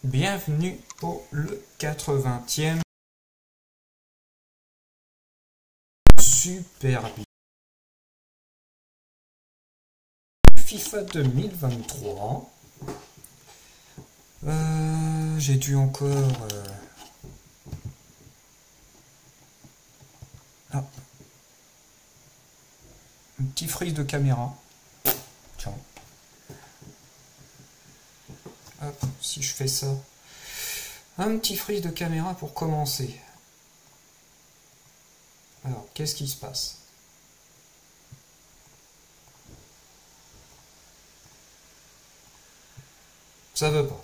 Bienvenue pour le 80e Super bien. FIFA 2023. J'ai dû encore... Ah. Un petit freeze de caméra. Tiens. Hop, si je fais ça. Un petit freeze de caméra pour commencer. Alors, qu'est-ce qui se passe? Ça veut pas.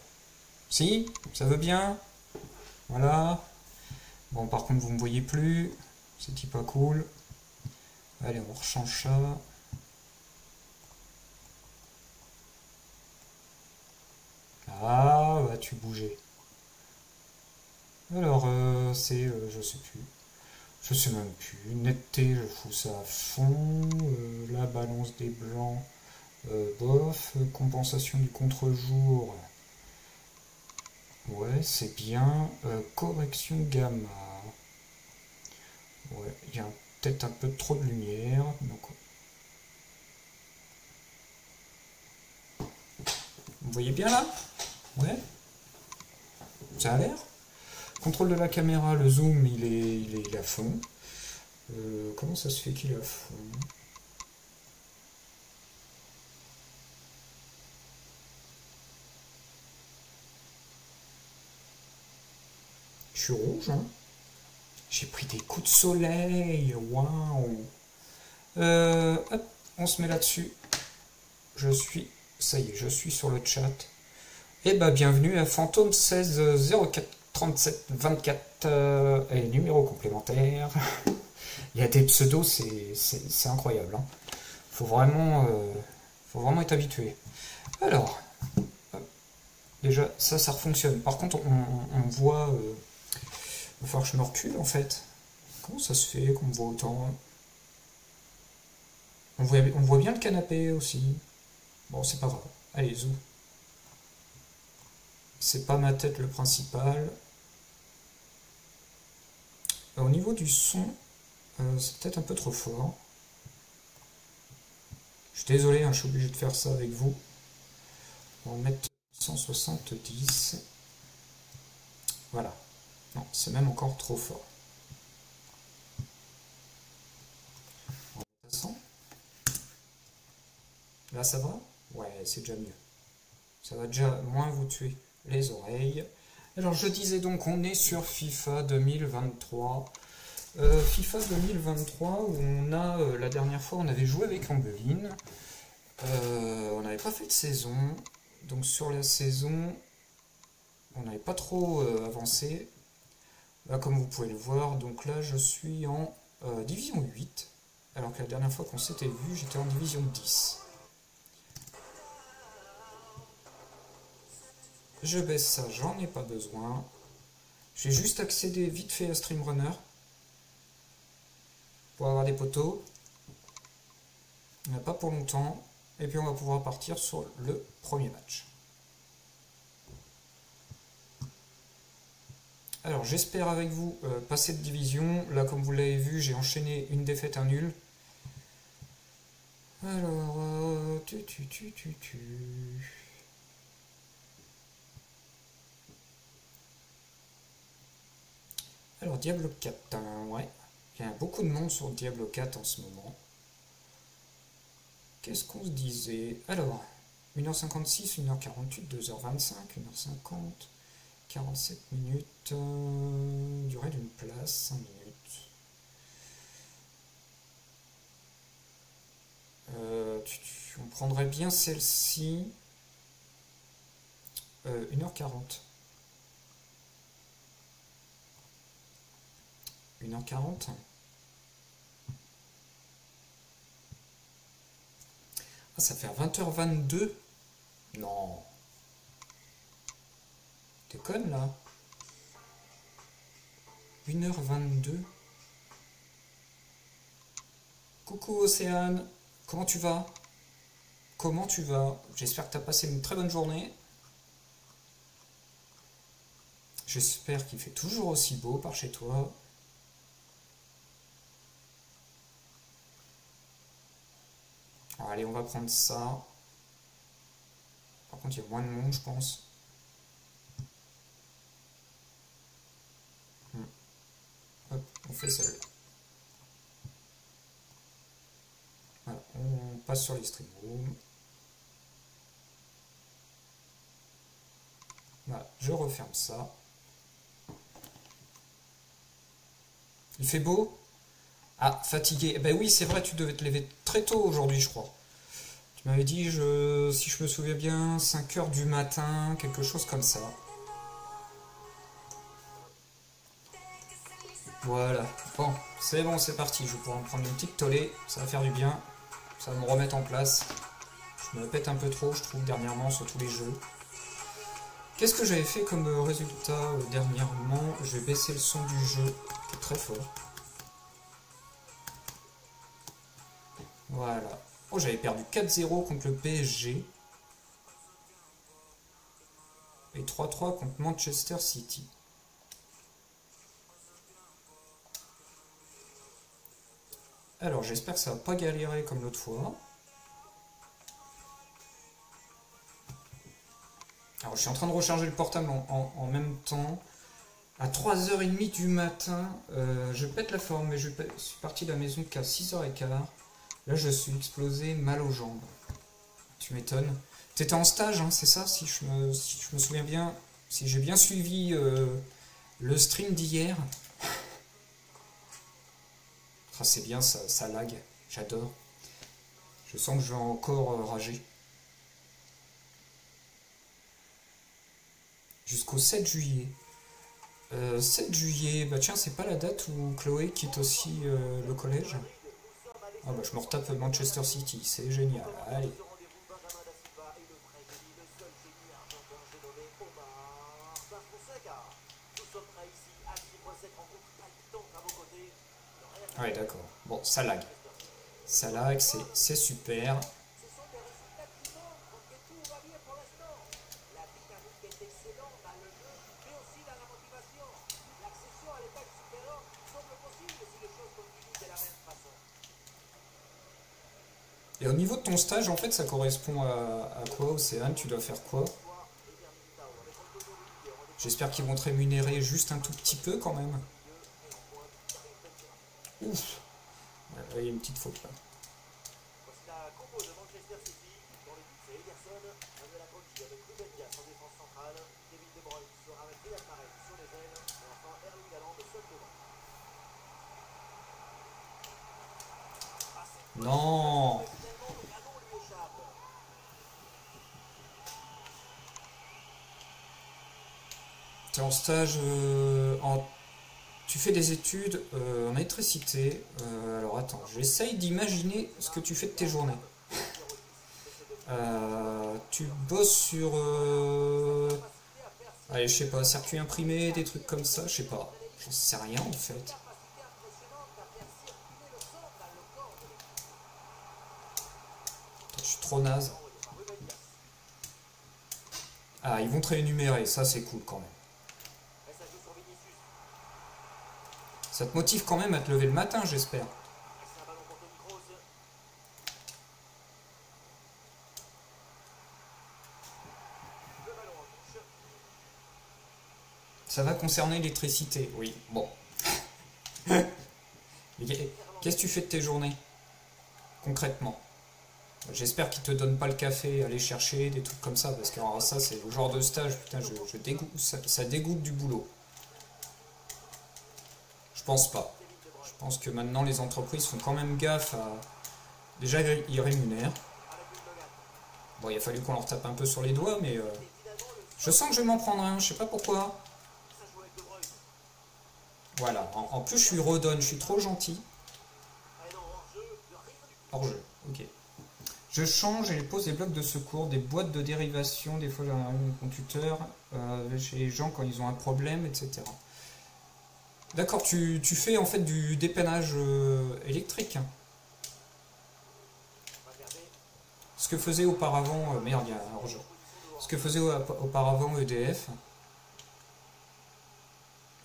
Si, ça veut bien. Voilà. Bon, par contre, vous me voyez plus. C'est pas cool. Allez, on rechange ça. Ah, vas-tu bouger. Alors, c'est, je sais plus. Je sais même plus. Netteté, je fous ça à fond. La balance des blancs, bof. Compensation du contre-jour. Ouais, c'est bien. Correction gamma. Ouais, il y a peut-être un peu trop de lumière. Donc... Vous voyez bien là? Ouais. Ça a l'air? Contrôle de la caméra, le zoom, il est à fond. Comment ça se fait qu'il est à fond? Je suis rouge, hein? J'ai pris des coups de soleil, waouh! Hop, on se met là-dessus. Ça y est, je suis sur le chat. Et bah bienvenue à Fantôme 16 04 37 24 et numéro complémentaire. Il y a des pseudos, c'est incroyable. Hein. Faut vraiment être habitué. Alors, déjà ça fonctionne. Par contre, on voit. Il va falloir que je me recule en fait. Comment ça se fait qu'on me voit autant? On voit bien le canapé aussi. Bon, c'est pas grave. Allez, zoom. C'est pas ma tête le principal. Au niveau du son, c'est peut-être un peu trop fort. Je suis désolé, hein, je suis obligé de faire ça avec vous. On va mettre 170. Voilà. Non, c'est même encore trop fort. Là, ça va? Ouais, c'est déjà mieux. Ça va déjà moins vous tuer les oreilles. Alors, je disais donc, on est sur FIFA 2023. FIFA 2023, où on a, la dernière fois, on avait joué avec Ambeline. On n'avait pas fait de saison. Donc, sur la saison, on n'avait pas trop avancé. Là, comme vous pouvez le voir, donc là, je suis en division 8. Alors que la dernière fois qu'on s'était vu, j'étais en division 10. Je baisse ça, j'en ai pas besoin. J'ai juste accédé vite fait à StreamRunner pour avoir des poteaux. Il n'y en a pas pour longtemps. Et puis on va pouvoir partir sur le premier match. Alors j'espère avec vous passer de division. Là comme vous l'avez vu, j'ai enchaîné une défaite, un nul. Alors... Alors Diablo 4, ouais. Il y a beaucoup de monde sur Diablo 4 en ce moment. Qu'est-ce qu'on se disait? Alors, 1h56, 1h48, 2h25, 1h50, 47 minutes, durée d'une place, 5 minutes. On prendrait bien celle-ci, 1h40. 1h40. Ah, ça fait 20h22. Non. Déconne là. 1h22. Coucou Océane. Comment tu vas? Comment tu vas? J'espère que tu as passé une très bonne journée. J'espère qu'il fait toujours aussi beau par chez toi. Alors, allez, on va prendre ça. Par contre, il y a moins de monde, je pense. Hop, on fait celle-là. Voilà, on passe sur les stream rooms. Voilà, je referme ça. Il fait beau? Ah, fatigué. Eh ben oui, c'est vrai, tu devais te lever très tôt aujourd'hui, je crois. Tu m'avais dit, si je me souviens bien, 5 heures du matin, quelque chose comme ça. Voilà. Bon, c'est parti. Je vais pouvoir me prendre une petite tollée. Ça va faire du bien. Ça va me remettre en place. Je me pète un peu trop, je trouve, dernièrement, sur tous les jeux. Qu'est-ce que j'avais fait comme résultat dernièrement? Je vais baisser le son du jeu très fort. Voilà. Oh, j'avais perdu 4-0 contre le PSG. Et 3-3 contre Manchester City. Alors, j'espère que ça va pas galérer comme l'autre fois. Alors, je suis en train de recharger le portable en même temps. À 3h30 du matin, je pète la forme, mais je suis parti de la maison qu'à 6h15. Là, je suis explosé, mal aux jambes. Tu m'étonnes. T'étais en stage, hein, c'est ça, si je me souviens bien. Si j'ai bien suivi le stream d'hier. Ah, c'est bien, ça lag. J'adore. Je sens que je vais encore rager. Jusqu'au 7 juillet. 7 juillet, bah tiens, c'est pas la date où Chloé quitte aussi le collège. Ah bah je me retape Manchester City, c'est génial. Allez. Ouais, d'accord. Bon, ça lag. Ça lag, c'est super. Et au niveau de ton stage, en fait, ça correspond à quoi, Océane? Tu dois faire quoi? J'espère qu'ils vont te rémunérer juste un tout petit peu quand même. Ouf! Il y a une petite faute là. Non! T'es en stage tu fais des études en électricité. Alors attends, j'essaye d'imaginer ce que tu fais de tes journées. Tu bosses sur... allez, je sais pas, circuit imprimé, des trucs comme ça, je sais pas. J'en sais rien en fait. Je suis trop naze. Ah, ils vont te réénumérer, ça c'est cool quand même. Ça te motive quand même à te lever le matin, j'espère. Ça va concerner l'électricité, oui. Bon. Qu'est-ce que tu fais de tes journées, concrètement? J'espère qu'ils te donnent pas le café, aller chercher, des trucs comme ça, parce que alors, ça c'est le genre de stage, putain, je dégoûte, ça dégoûte du boulot. Je pense pas. Je pense que maintenant les entreprises font quand même gaffe à... Déjà ils rémunèrent. Bon, il a fallu qu'on leur tape un peu sur les doigts, mais... je sens que je vais m'en prendre un, je sais pas pourquoi. Voilà, en plus je suis redonne, je suis trop gentil. Hors jeu, ok. Je change et pose des blocs de secours, des boîtes de dérivation, des fois j'ai un computer, chez les gens quand ils ont un problème, etc. D'accord, tu fais en fait du dépannage électrique. Ce que faisait auparavant... merde, il y a un hors-jeu. Ce que faisait auparavant EDF.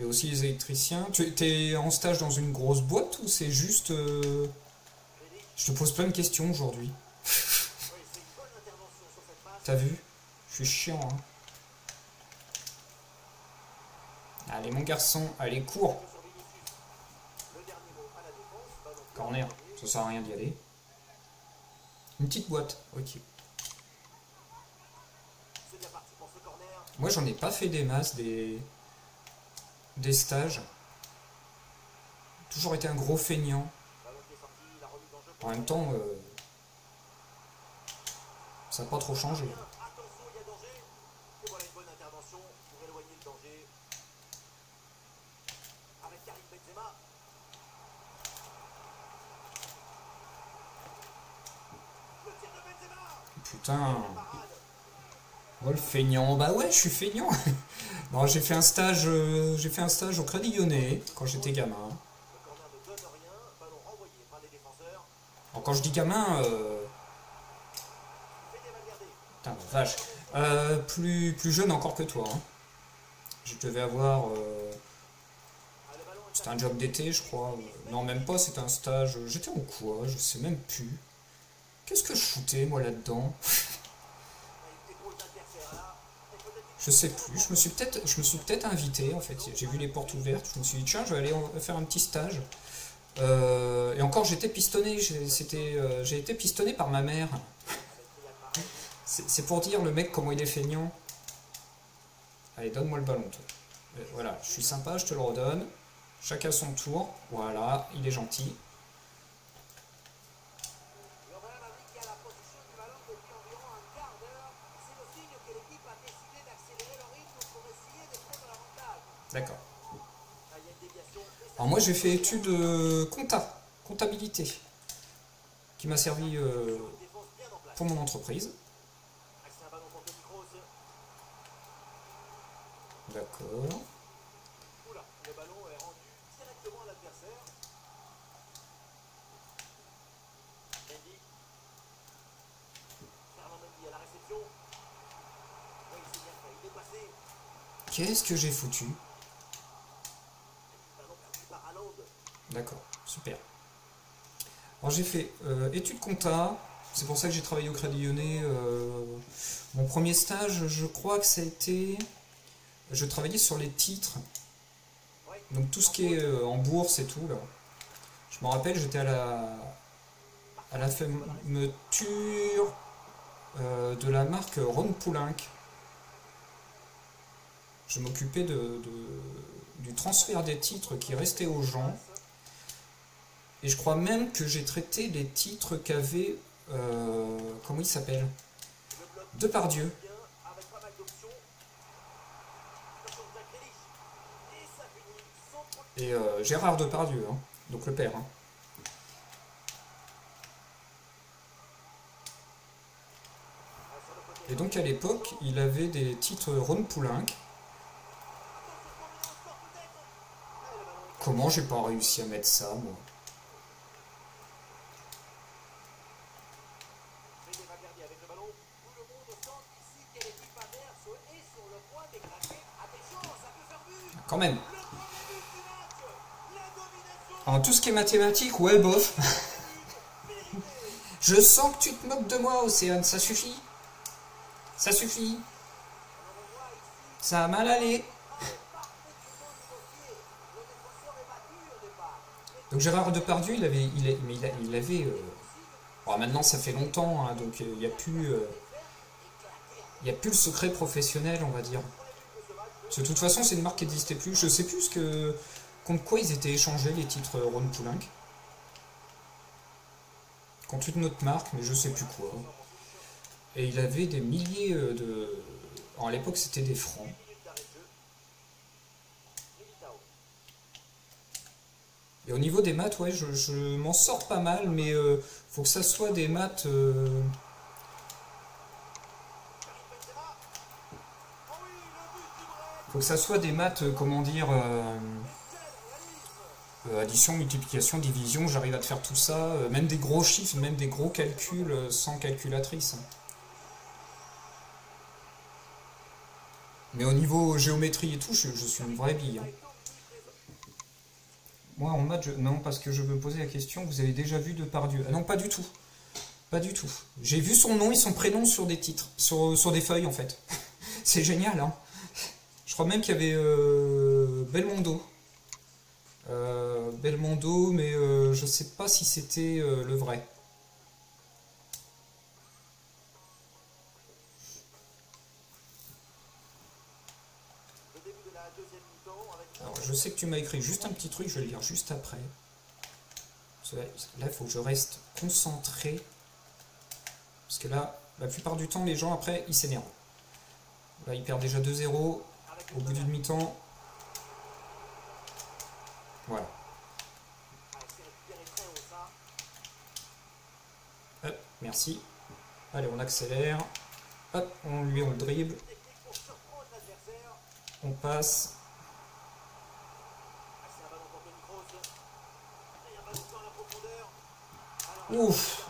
Et aussi les électriciens. Tu es en stage dans une grosse boîte ou c'est juste... Je te pose plein de questions aujourd'hui. T'as vu? Je suis chiant, hein. Allez, mon garçon, allez, cours. Corner, ça sert à rien d'y aller. Une petite boîte, ok. Moi, j'en ai pas fait des masses, des stages. Toujours été un gros feignant. En même temps, ça n'a pas trop changé. Putain. Oh, le feignant. Bah ouais, je suis feignant. Non, j'ai fait un stage au Crédit Lyonnais quand j'étais gamin. Alors, quand je dis gamin, putain, la vache. Plus jeune encore que toi, hein. Je devais avoir... C'était un job d'été, je crois. Non, même pas, c'était un stage. J'étais en quoi? Je sais même plus. Qu'est-ce que je foutais, moi, là-dedans? Je sais plus. Je me suis peut-être invité, en fait. J'ai vu les portes ouvertes. Je me suis dit, tiens, je vais aller faire un petit stage. Et encore, j'étais pistonné. J'ai été pistonné par ma mère. C'est pour dire, le mec, comment il est feignant. Allez, donne-moi le ballon, toi. Voilà, je suis sympa, je te le redonne. Chacun son tour. Voilà, il est gentil. D'accord. Alors moi j'ai fait études comptabilité, qui m'a servi pour mon entreprise. D'accord. Qu'est-ce que j'ai foutu? D'accord, super. Alors j'ai fait études compta, c'est pour ça que j'ai travaillé au Crédit Lyonnais. Mon premier stage, je crois que ça a été... Je travaillais sur les titres, donc tout ce qui est en bourse et tout, là. Je me rappelle, j'étais à la fermeture de la marque Ron Poulenc. Je m'occupais du transfert des titres qui restaient aux gens. Et je crois même que j'ai traité les titres qu'avait... comment il s'appelle? Depardieu. Et Gérard Depardieu, hein, donc le père. Hein. Et donc à l'époque, il avait des titres Ron Poulenc. Comment j'ai pas réussi à mettre ça, moi? Quand même. Alors, tout ce qui est mathématiques, ouais, bof. Je sens que tu te moques de moi, Océane, ça suffit. Ça suffit. Ça a mal allé. Donc Gérard Depardieu, il avait bon, maintenant ça fait longtemps, hein, donc il n'y a plus le secret professionnel, on va dire. Parce que de toute façon, c'est une marque qui n'existait plus. Je sais plus contre quoi ils étaient échangés, les titres Ron Poulenc. Contre une autre marque, mais je sais plus quoi. Et il avait des milliers de... Alors, à l'époque, c'était des francs. Et au niveau des maths, ouais, je m'en sors pas mal, mais faut que ça soit des maths... Faut que ça soit des maths, comment dire... addition, multiplication, division, j'arrive à te faire tout ça, même des gros chiffres, même des gros calculs sans calculatrice. Mais au niveau géométrie et tout, je suis une vraie bille. Hein. Moi en match, non, parce que je veux me poser la question, vous avez déjà vu Depardieu? Ah non, pas du tout. Pas du tout. J'ai vu son nom et son prénom sur des titres, sur des feuilles en fait. C'est génial, hein. Je crois même qu'il y avait Belmondo. Belmondo, mais je sais pas si c'était le vrai. Alors, je sais que tu m'as écrit juste un petit truc, je vais le lire juste après. Là, il faut que je reste concentré. Parce que là, la plupart du temps, les gens, après, ils s'énervent. Là, ils perdent déjà 2-0 au bout d'une mi-temps. Voilà. Hop, merci. Allez, on accélère. Hop, on le dribble. On passe. Ouf.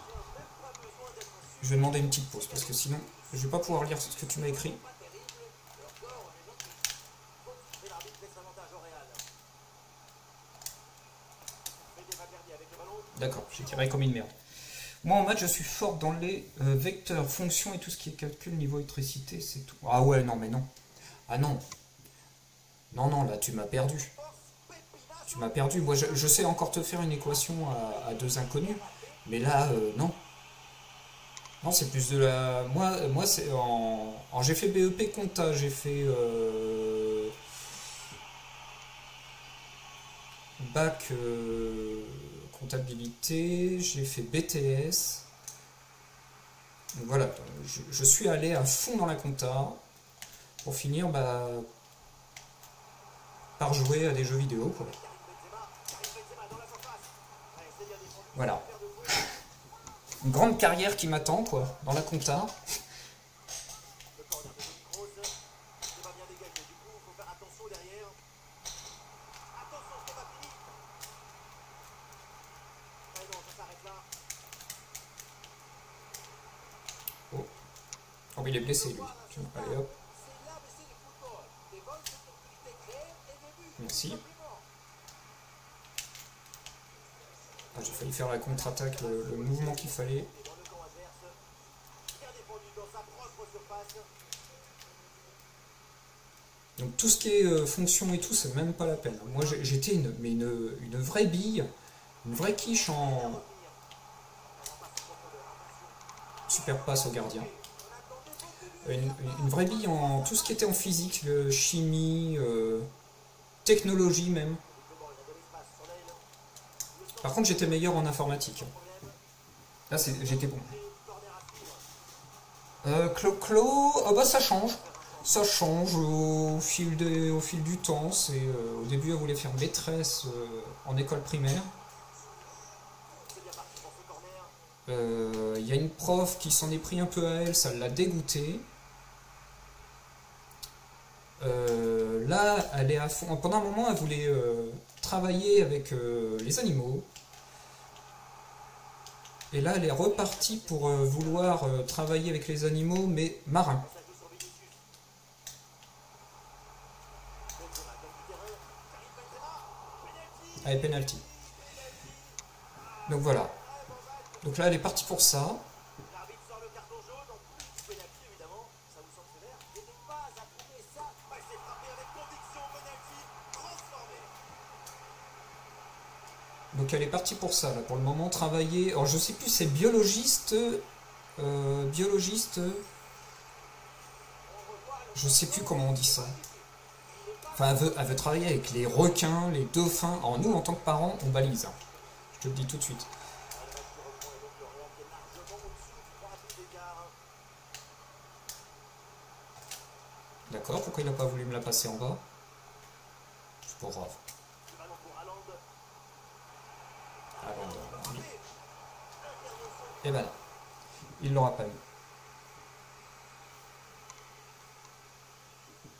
Je vais demander une petite pause parce que sinon, je vais pas pouvoir lire ce que tu m'as écrit. D'accord, j'ai tiré comme une merde. Moi en maths, je suis fort dans les vecteurs, fonctions et tout ce qui est calcul niveau électricité, c'est tout. Ah ouais, non, mais non. Ah non. Non, non, là, tu m'as perdu. Tu m'as perdu. Moi, je sais encore te faire une équation à deux inconnus, mais là, non. Non, c'est plus de la... Moi c'est en... J'ai fait BEP compta, j'ai fait... bac comptabilité, j'ai fait BTS. Donc voilà, je suis allé à fond dans la compta pour finir par jouer à des jeux vidéo, quoi. Voilà. Une grande carrière qui m'attend, quoi, dans la compta. Oh. Oh, il est blessé, lui. Allez, hop. Merci. Ah, j'ai failli faire la contre-attaque, le mouvement qu'il fallait. Donc tout ce qui est fonction et tout, c'est même pas la peine. Moi j'étais une vraie bille, une vraie quiche en... Super passe au gardien. Une vraie bille en tout ce qui était en physique, chimie, technologie même. Par contre j'étais meilleur en informatique. Là j'étais bon. Clo-Clo, ah bah ça change. Ça change au fil du temps. Au début, elle voulait faire maîtresse en école primaire. Il y a une prof qui s'en est pris un peu à elle, ça l'a dégoûtée. Là, elle est à fond. Pendant un moment, elle voulait travailler avec les animaux. Et là, elle est repartie pour vouloir travailler avec les animaux, mais marins. Allez, penalty. Donc voilà. Donc là, elle est partie pour ça. Donc elle est partie pour ça, là, pour le moment, travailler... Alors je sais plus, c'est biologiste... biologiste... Je sais plus comment on dit ça. Enfin, elle veut travailler avec les requins, les dauphins. Alors nous, en tant que parents, on balise. Hein. Je te le dis tout de suite. D'accord, pourquoi il n'a pas voulu me la passer en bas? C'est pas grave. Et ben là, il l'aura pas mis.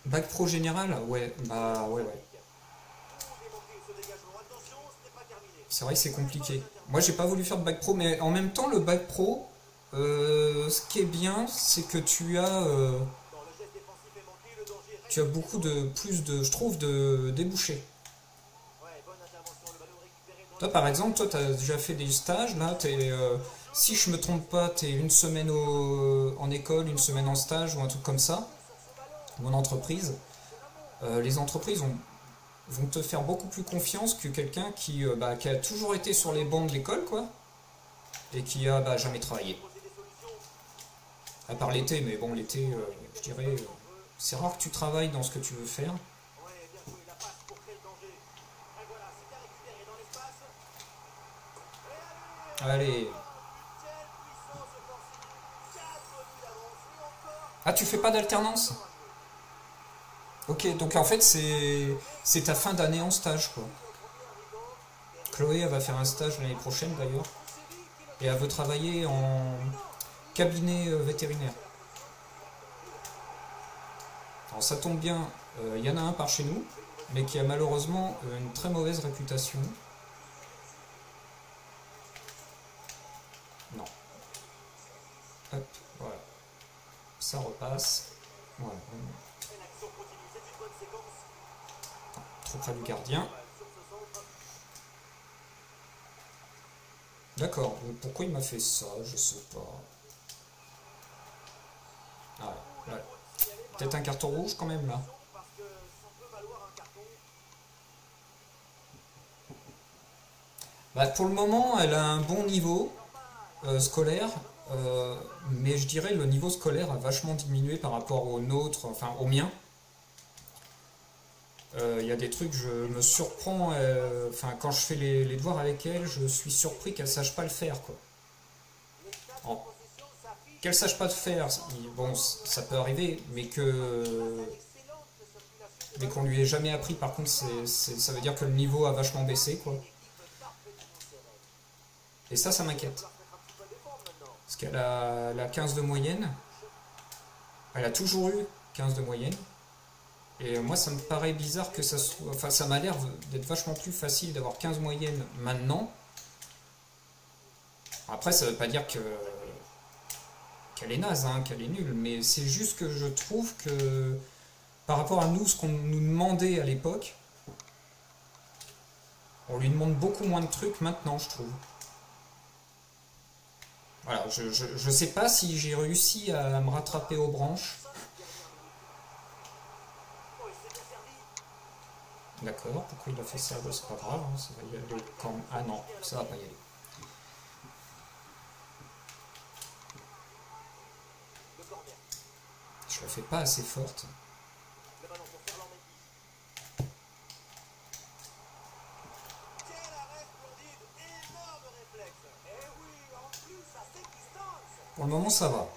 Bac pro général? Ouais, bah ouais. C'est vrai que c'est compliqué. Moi, j'ai pas voulu faire de bac pro, mais en même temps, le bac pro, ce qui est bien, c'est que tu as beaucoup de, je trouve, de débouchés. Toi, par exemple, toi, tu as déjà fait des stages, là, si je me trompe pas, tu es une semaine en école, une semaine en stage ou un truc comme ça, ou en entreprise. Les entreprises vont te faire beaucoup plus confiance que quelqu'un qui a toujours été sur les bancs de l'école, quoi, et qui a jamais travaillé. À part l'été, mais bon, l'été, je dirais, c'est rare que tu travailles dans ce que tu veux faire. Allez. Ah, tu fais pas d'alternance? Ok, donc en fait, c'est ta fin d'année en stage, quoi. Chloé, elle va faire un stage l'année prochaine, d'ailleurs. Et elle veut travailler en cabinet vétérinaire. Alors ça tombe bien, il y en a un par chez nous, mais qui a malheureusement une très mauvaise réputation. Non. Hop, voilà. Ça repasse. Voilà. Trop près du gardien. D'accord, donc pourquoi il m'a fait ça? Je sais pas. Ah, ouais. Peut-être un carton rouge quand même là. Bah, pour le moment, elle a un bon niveau scolaire, mais je dirais le niveau scolaire a vachement diminué par rapport au nôtre, enfin au mien. Il y a des trucs, je me surprends, enfin quand je fais les devoirs avec elle, je suis surpris qu'elle sache pas le faire, quoi. Alors, qu'elle sache pas le faire, bon, ça peut arriver, mais qu'on lui ait jamais appris, par contre, ça veut dire que le niveau a vachement baissé, quoi. Et ça m'inquiète. Parce qu'elle a 15 de moyenne. Elle a toujours eu 15 de moyenne. Et moi, ça me paraît bizarre que ça soit... Enfin, ça m'a l'air d'être vachement plus facile d'avoir 15 moyennes maintenant. Après, ça veut pas dire qu'elle est naze, hein, qu'elle est nulle. Mais c'est juste que je trouve que par rapport à nous, ce qu'on nous demandait à l'époque, on lui demande beaucoup moins de trucs maintenant, je trouve. Voilà, je sais pas si j'ai réussi à me rattraper aux branches. D'accord, pourquoi il a fait ça? C'est pas grave, hein, ça va y aller quand... Ah non, ça va pas y aller. Je la fais pas assez forte. Pour le moment, ça va.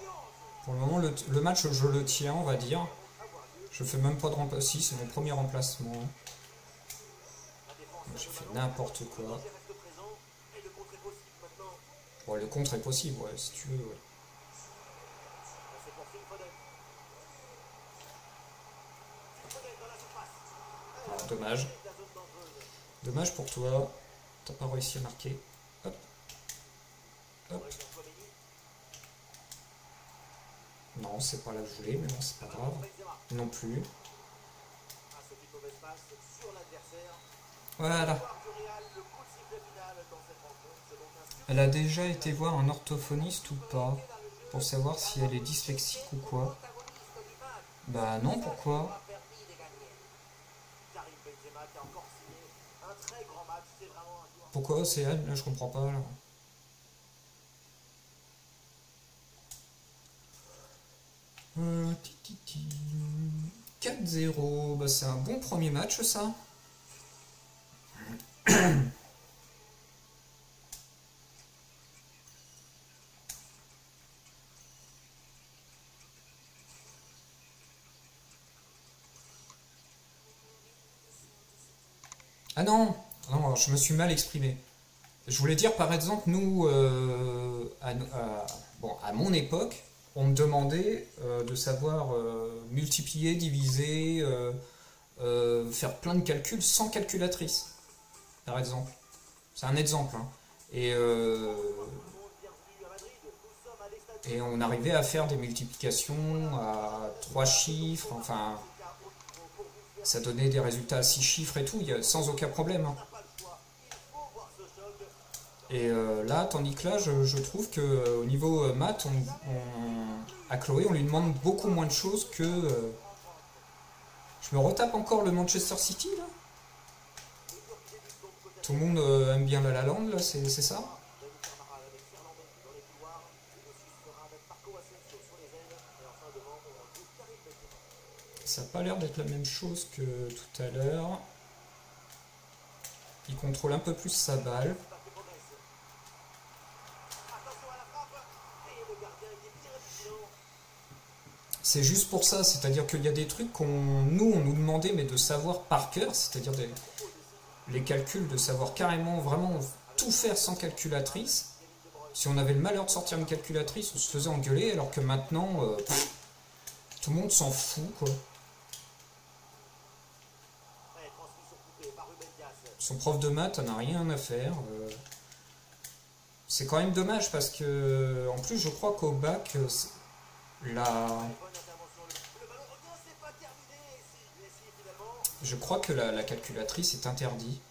Pour le moment, le match, je le tiens, on va dire. Je fais même pas de remplacement. Si, c'est mon premier remplacement. J'ai fait n'importe quoi. Bon, le contre est possible, ouais, si tu veux. Ouais. Ah, dommage. Dommage pour toi. T'as pas réussi à marquer. Hop. Hop. Non, c'est pas là que je voulais, mais bon, c'est pas grave. Non plus. Voilà. Elle a déjà été voir un orthophoniste ou pas? Pour savoir si elle est dyslexique ou quoi? Bah non, pourquoi? Pourquoi c'est elle? Là, je comprends pas. Là. 4-0, bah, c'est un bon premier match ça. Ah non, non, je me suis mal exprimé. Je voulais dire par exemple, nous, à mon époque, on me demandait de savoir multiplier, diviser, faire plein de calculs sans calculatrice, par exemple. C'est un exemple. Hein. Et on arrivait à faire des multiplications à 3 chiffres, enfin, ça donnait des résultats à 6 chiffres et tout, sans aucun problème. Hein. Et là, tandis que là, je trouve que au niveau maths, à Chloé, on lui demande beaucoup moins de choses que. Je me retape encore le Manchester City là. Tout le monde aime bien La La Land là, c'est ça? Ça n'a pas l'air d'être la même chose que tout à l'heure. Il contrôle un peu plus sa balle. C'est juste pour ça, c'est-à-dire qu'il y a des trucs nous, on nous demandait mais de savoir par cœur, c'est-à-dire les calculs, de savoir carrément, vraiment tout faire sans calculatrice. Si on avait le malheur de sortir une calculatrice, on se faisait engueuler, alors que maintenant, tout le monde s'en fout, quoi. Son prof de maths n'a rien à faire. C'est quand même dommage parce que, en plus, je crois qu'au bac, la... je crois que la calculatrice est interdite.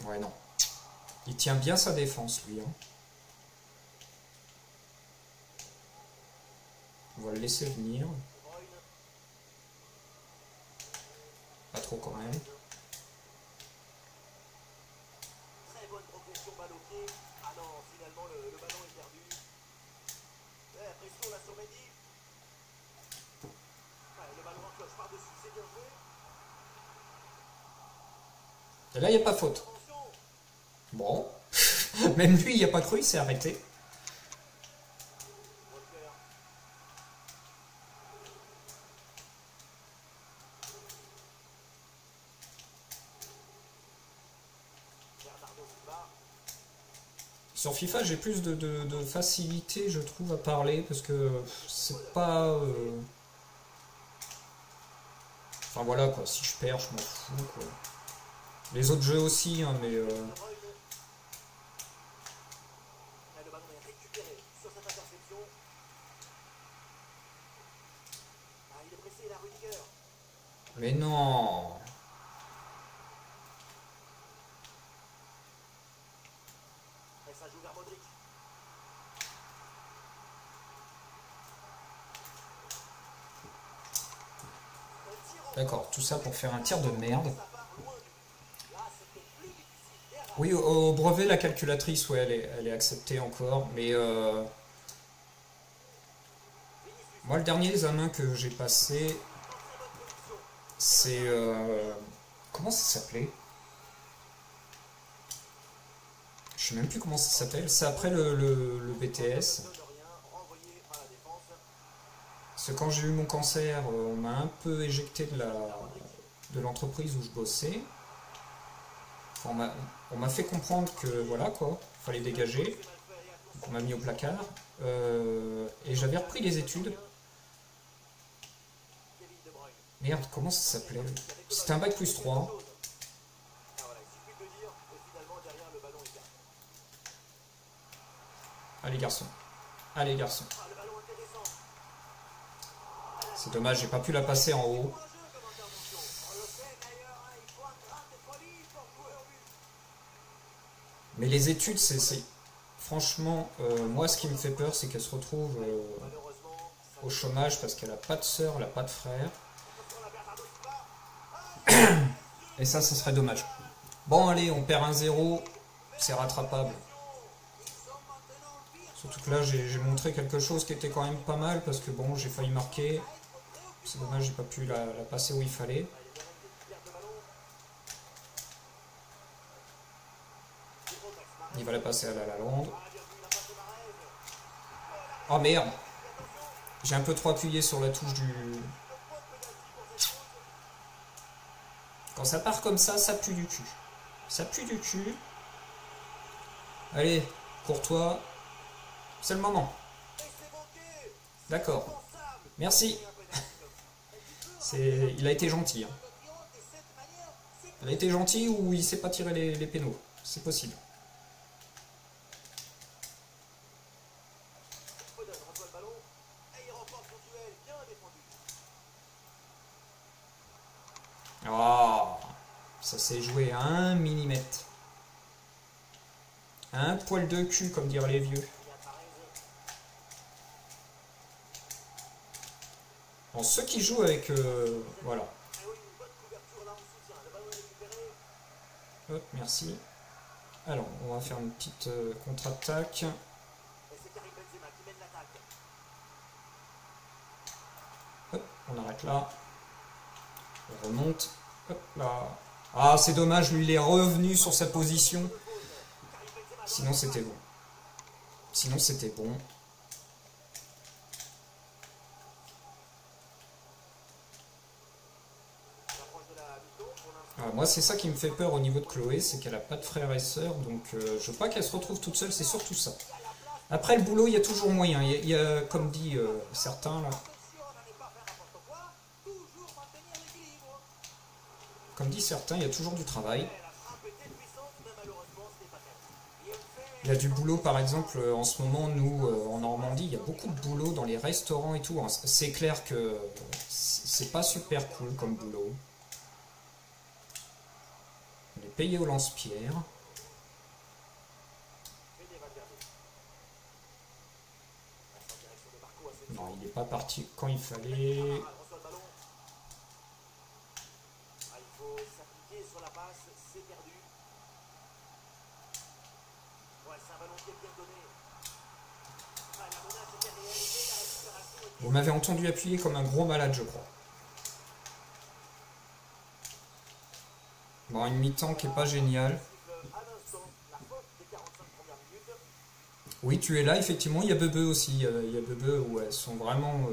Ouais, non. Il tient bien sa défense, lui. Hein. On va le laisser venir. Pas trop quand même. Et là, il n'y a pas faute. Bon. Même lui, il n'y a pas cru, il s'est arrêté. Sur FIFA, j'ai plus de facilité, je trouve, à parler, parce que c'est pas... Enfin voilà, quoi, si je perds, je m'en fous, quoi. Les autres jeux aussi, hein, mais... Mais non. D'accord, tout ça pour faire un tir de merde. Oui, au brevet, la calculatrice, ouais, elle est acceptée encore, mais... moi, le dernier examen que j'ai passé, c'est... comment ça s'appelait? Je sais même plus comment ça s'appelle. C'est après le BTS. Parce que quand j'ai eu mon cancer, on m'a un peu éjecté de l'entreprise où je bossais. Enfin, on m'a fait comprendre que voilà quoi, fallait dégager. Donc on m'a mis au placard. Et j'avais repris les études. Merde, comment ça s'appelait? C'était un bac plus 3. Allez garçons. Allez garçons. C'est dommage, j'ai pas pu la passer en haut. Mais les études, c'est... Franchement, moi ce qui me fait peur, c'est qu'elle se retrouve au chômage parce qu'elle a pas de sœur, elle a pas de frère. Et ça serait dommage. Bon allez, on perd 1-0, c'est rattrapable. Surtout que là, j'ai montré quelque chose qui était quand même pas mal, parce que bon, j'ai failli marquer. C'est dommage, j'ai pas pu la passer où il fallait. Il va la passer à la Lalande. Oh merde! J'ai un peu trop appuyé sur la touche du... Quand ça part comme ça pue du cul. Ça pue du cul. Allez, Courtois. C'est le moment. D'accord. Merci. Il a été gentil. Hein. Il a été gentil ou il sait pas tirer les pénaux. C'est possible. Ah, ça s'est joué à 1 millimètre. Un poil de cul, comme dirent les vieux. Bon, ceux qui jouent avec... voilà. Hop, merci. Alors, on va faire une petite contre-attaque. Hop, on arrête là. On remonte. Hop là. Ah, c'est dommage, lui, il est revenu sur sa position. Sinon, c'était bon. Sinon, c'était bon. Alors, moi, c'est ça qui me fait peur au niveau de Chloé, c'est qu'elle n'a pas de frères et sœurs, donc je veux pas qu'elle se retrouve toute seule, c'est surtout ça. Après, le boulot, il y a toujours moyen. Il y a comme dit certains, là. Comme dit certains, il y a toujours du travail. Il y a du boulot, par exemple, en ce moment, nous, en Normandie, il y a beaucoup de boulot dans les restaurants et tout. C'est clair que c'est pas super cool comme boulot. On est payé au lance-pierre. Non, il n'est pas parti quand il fallait. Vous m'avez entendu appuyer comme un gros malade, je crois. Bon, une mi-temps qui est pas géniale. Oui, tu es là, effectivement. Il y a Bebe aussi. Il y a Bebe où elles sont vraiment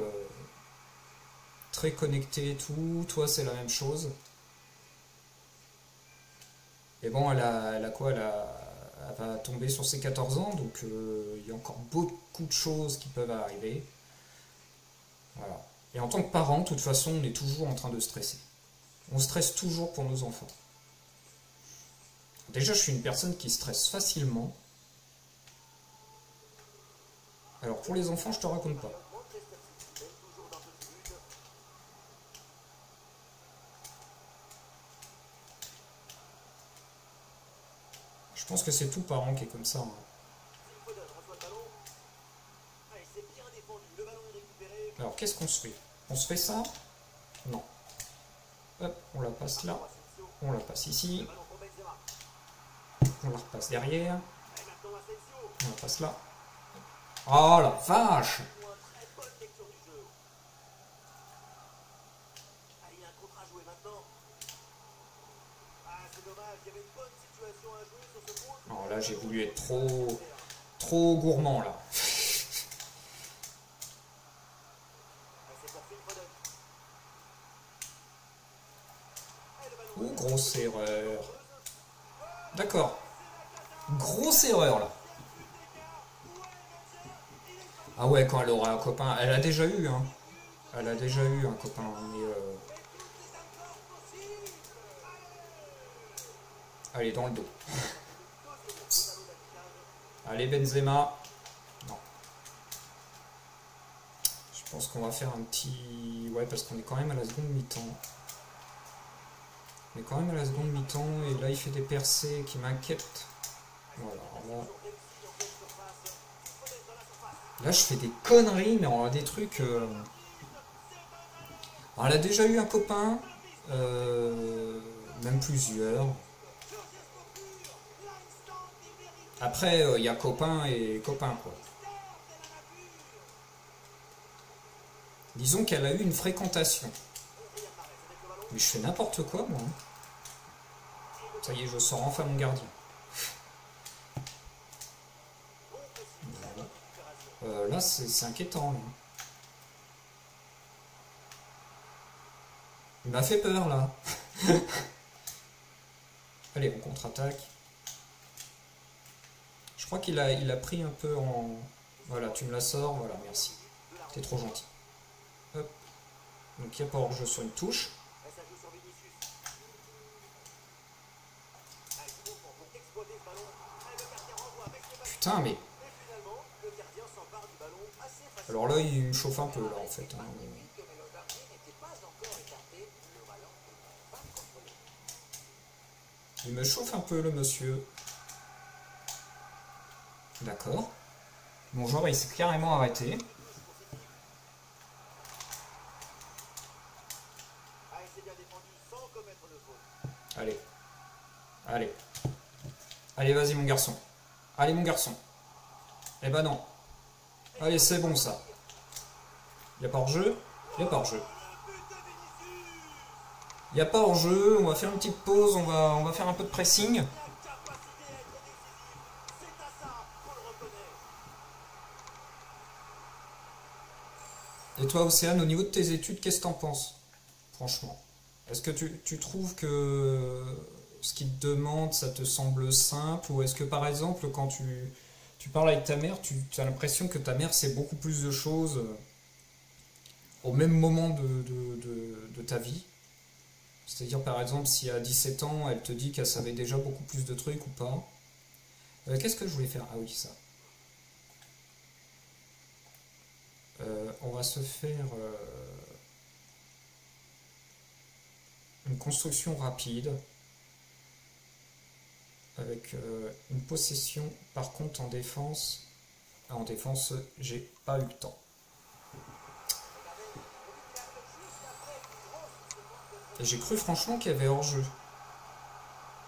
très connectées et tout. Toi, c'est la même chose. Et bon, elle a quoi? Elle va tomber sur ses 14 ans, donc il y a encore beaucoup de choses qui peuvent arriver. Voilà. Et en tant que parent, de toute façon, on est toujours en train de stresser. On stresse toujours pour nos enfants. Déjà, je suis une personne qui stresse facilement. Alors, pour les enfants, je te raconte pas. Je pense que c'est tout parent qui est comme ça. Hein. Alors, qu'est-ce qu'on se fait? On se fait ça? Non. Hop, on la passe là. On la passe ici. On la repasse derrière. On la passe là. Oh la vache! Oh là, j'ai voulu être trop gourmand là. Oh, grosse erreur. D'accord. Grosse erreur là. Ah ouais, quand elle aura un copain. Elle a déjà eu, hein. Elle a déjà eu un copain. Mais allez, dans le dos. Allez, Benzema. Non. Je pense qu'on va faire un petit... Ouais, parce qu'on est quand même à la seconde mi-temps. On est quand même à la seconde mi-temps. Et là, il fait des percées qui m'inquiètent. Voilà, là, je fais des conneries, mais on a des trucs... Alors, elle a déjà eu un copain. Même plusieurs. Après, il y a copain et copain, quoi. Disons qu'elle a eu une fréquentation. Mais je fais n'importe quoi, moi. Ça y est, je sors enfin mon gardien. Là, c'est inquiétant. Là. Il m'a fait peur, là. Allez, on contre-attaque. Je crois qu'il a pris un peu en... Voilà, tu me la sors. Voilà, merci. T'es trop gentil. Hop. Donc, il n'y a pas hors-jeu sur une touche. Putain, mais... Alors là, il me chauffe un peu, là, en fait. Hein. Il me chauffe un peu le monsieur. D'accord. Mon joueur il s'est carrément arrêté. Allez. Allez. Allez, vas-y mon garçon. Allez mon garçon. Eh ben non. Allez, c'est bon ça. Il n'y a pas hors-jeu? Il n'y a pas hors-jeu. Il n'y a pas hors-jeu. On va faire une petite pause. On va faire un peu de pressing. Et toi, Océane, au niveau de tes études, qu'est-ce que t'en penses? Franchement. Est-ce que tu trouves que ce qu'ils te demandent, ça te semble simple? Ou est-ce que, par exemple, quand tu parles avec ta mère, tu as l'impression que ta mère sait beaucoup plus de choses au même moment de ta vie? C'est-à-dire, par exemple, si à 17 ans, elle te dit qu'elle savait déjà beaucoup plus de trucs ou pas. Qu'est-ce que je voulais faire? Ah oui, ça. On va se faire une construction rapide avec une possession. Par contre, en défense, j'ai pas eu le temps. Et j'ai cru franchement qu'il y avait hors-jeu.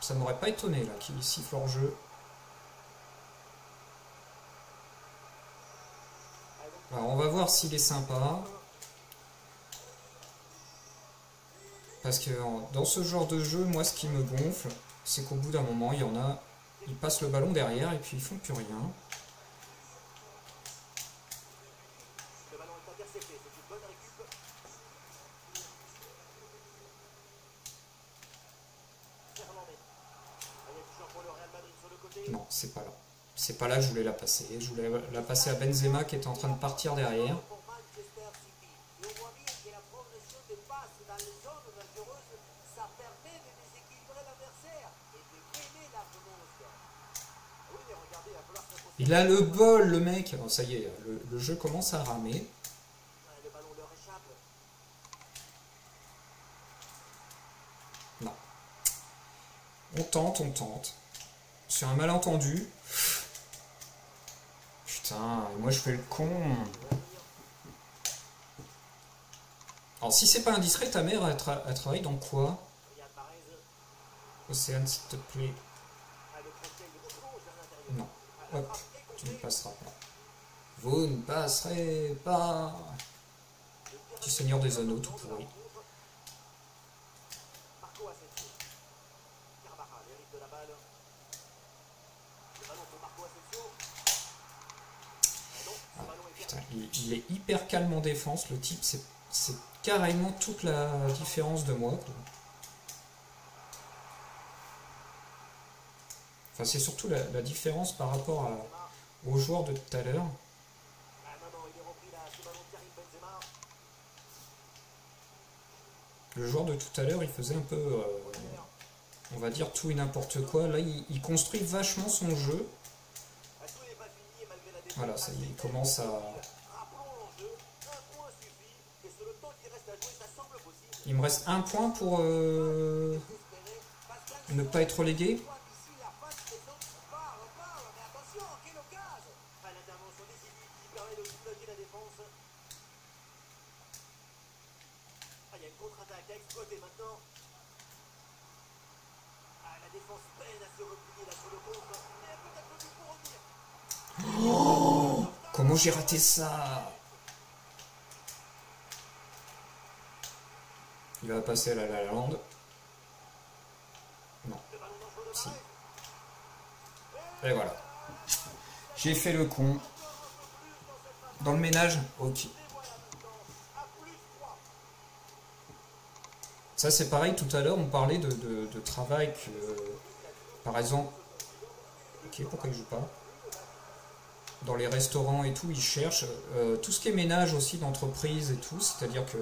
Ça m'aurait pas étonné là qu'il siffle hors-jeu. Alors on va voir s'il est sympa. Parce que dans ce genre de jeu, moi ce qui me gonfle, c'est qu'au bout d'un moment, il y en a, ils passent le ballon derrière et puis ils font plus rien. Non, c'est pas là. C'est pas là que je voulais la passer. Je voulais la passer à Benzema qui est en train de partir derrière. Il a le bol, le mec. Oh, ça y est, le jeu commence à ramer. Non. On tente. Sur un malentendu. Putain, moi je fais le con. Alors si c'est pas indiscret, ta mère, elle travaille dans quoi? Océane, s'il te plaît. Non. Hop, tu ne passeras pas. Vous ne passerez pas. Petit seigneur des anneaux, tout pourri. Ah, putain, il est hyper calme en défense, le type, c'est carrément toute la différence de moi, quoi. Enfin, c'est surtout la différence par rapport aux joueurs de tout à l'heure. Le joueur de tout à l'heure, il faisait un peu, on va dire, tout et n'importe quoi. Là, il construit vachement son jeu. Voilà, ça y est, il commence à... Il me reste un point pour ne pas être relégué. Oh, comment j'ai raté ça? Il va passer à la Lalande. Non. Si. Et voilà. J'ai fait le con. Dans le ménage? Ok. Ça c'est pareil, tout à l'heure on parlait de travail que, par exemple... Ok, pourquoi il joue pas? Dans les restaurants et tout, ils cherchent tout ce qui est ménage aussi d'entreprise et tout, c'est-à-dire que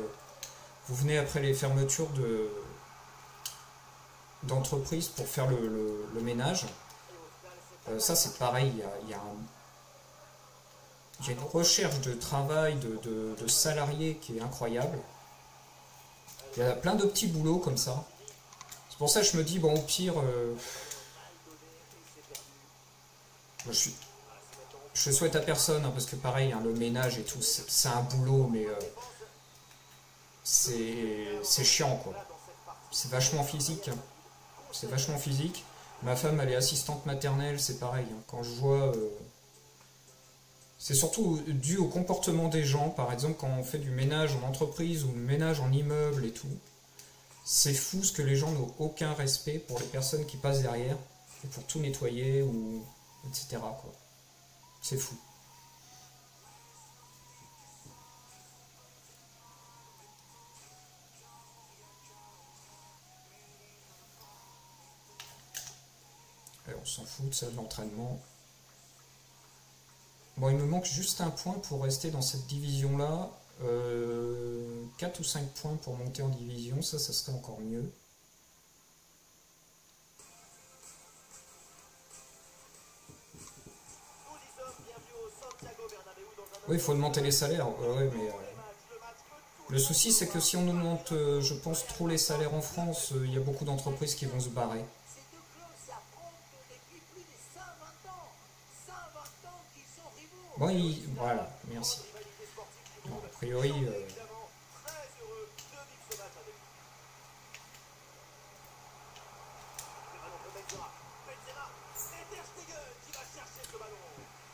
vous venez après les fermetures d'entreprise pour faire le ménage. Ça c'est pareil, il y a une recherche de travail de salariés qui est incroyable. Il y a plein de petits boulots comme ça. C'est C'est pour ça que je me dis, bon, au pire, moi, je souhaite à personne, hein, parce que pareil, hein, le ménage et tout, c'est un boulot, mais c'est chiant, quoi. C'est vachement physique, hein. C'est vachement physique. Ma femme, elle est assistante maternelle, c'est pareil, hein. Quand je vois... c'est surtout dû au comportement des gens, par exemple, quand on fait du ménage en entreprise ou du ménage en immeuble et tout. C'est fou ce que les gens n'ont aucun respect pour les personnes qui passent derrière, et pour tout nettoyer, ou etc., quoi. C'est fou. Et on s'en fout de ça, de l'entraînement. Bon, il me manque juste un point pour rester dans cette division-là. 4 ou 5 points pour monter en division, ça serait encore mieux. Oui, il faut augmenter les salaires. Ouais, mais le souci, c'est que si on augmente, je pense, trop les salaires en France, il y a beaucoup d'entreprises qui vont se barrer. Bon, voilà, merci. Bon, a priori...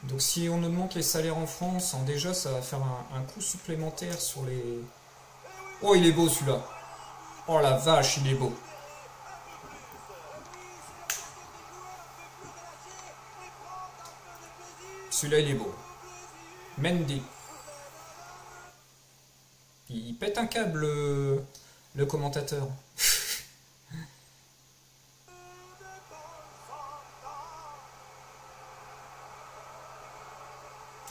Donc si on augmente les salaires en France, déjà ça va faire un coût supplémentaire sur les... Oh, il est beau celui-là. Oh la vache, il est beau. Celui-là, il est beau. Mendy. Il pète un câble, le commentateur.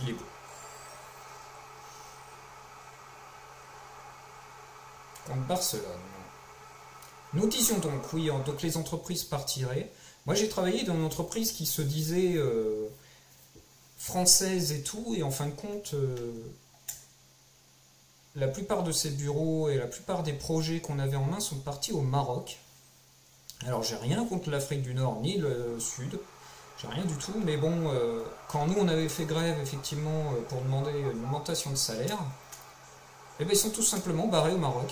Il est beau. Contre Barcelone. Nous disions donc, oui, donc les entreprises partiraient. Moi, j'ai travaillé dans une entreprise qui se disait française et tout, et en fin de compte, la plupart de ces bureaux et la plupart des projets qu'on avait en main sont partis au Maroc. Alors, j'ai rien contre l'Afrique du Nord ni le Sud, j'ai rien du tout, mais bon, quand nous on avait fait grève effectivement pour demander une augmentation de salaire, eh bien, ils sont tout simplement barrés au Maroc.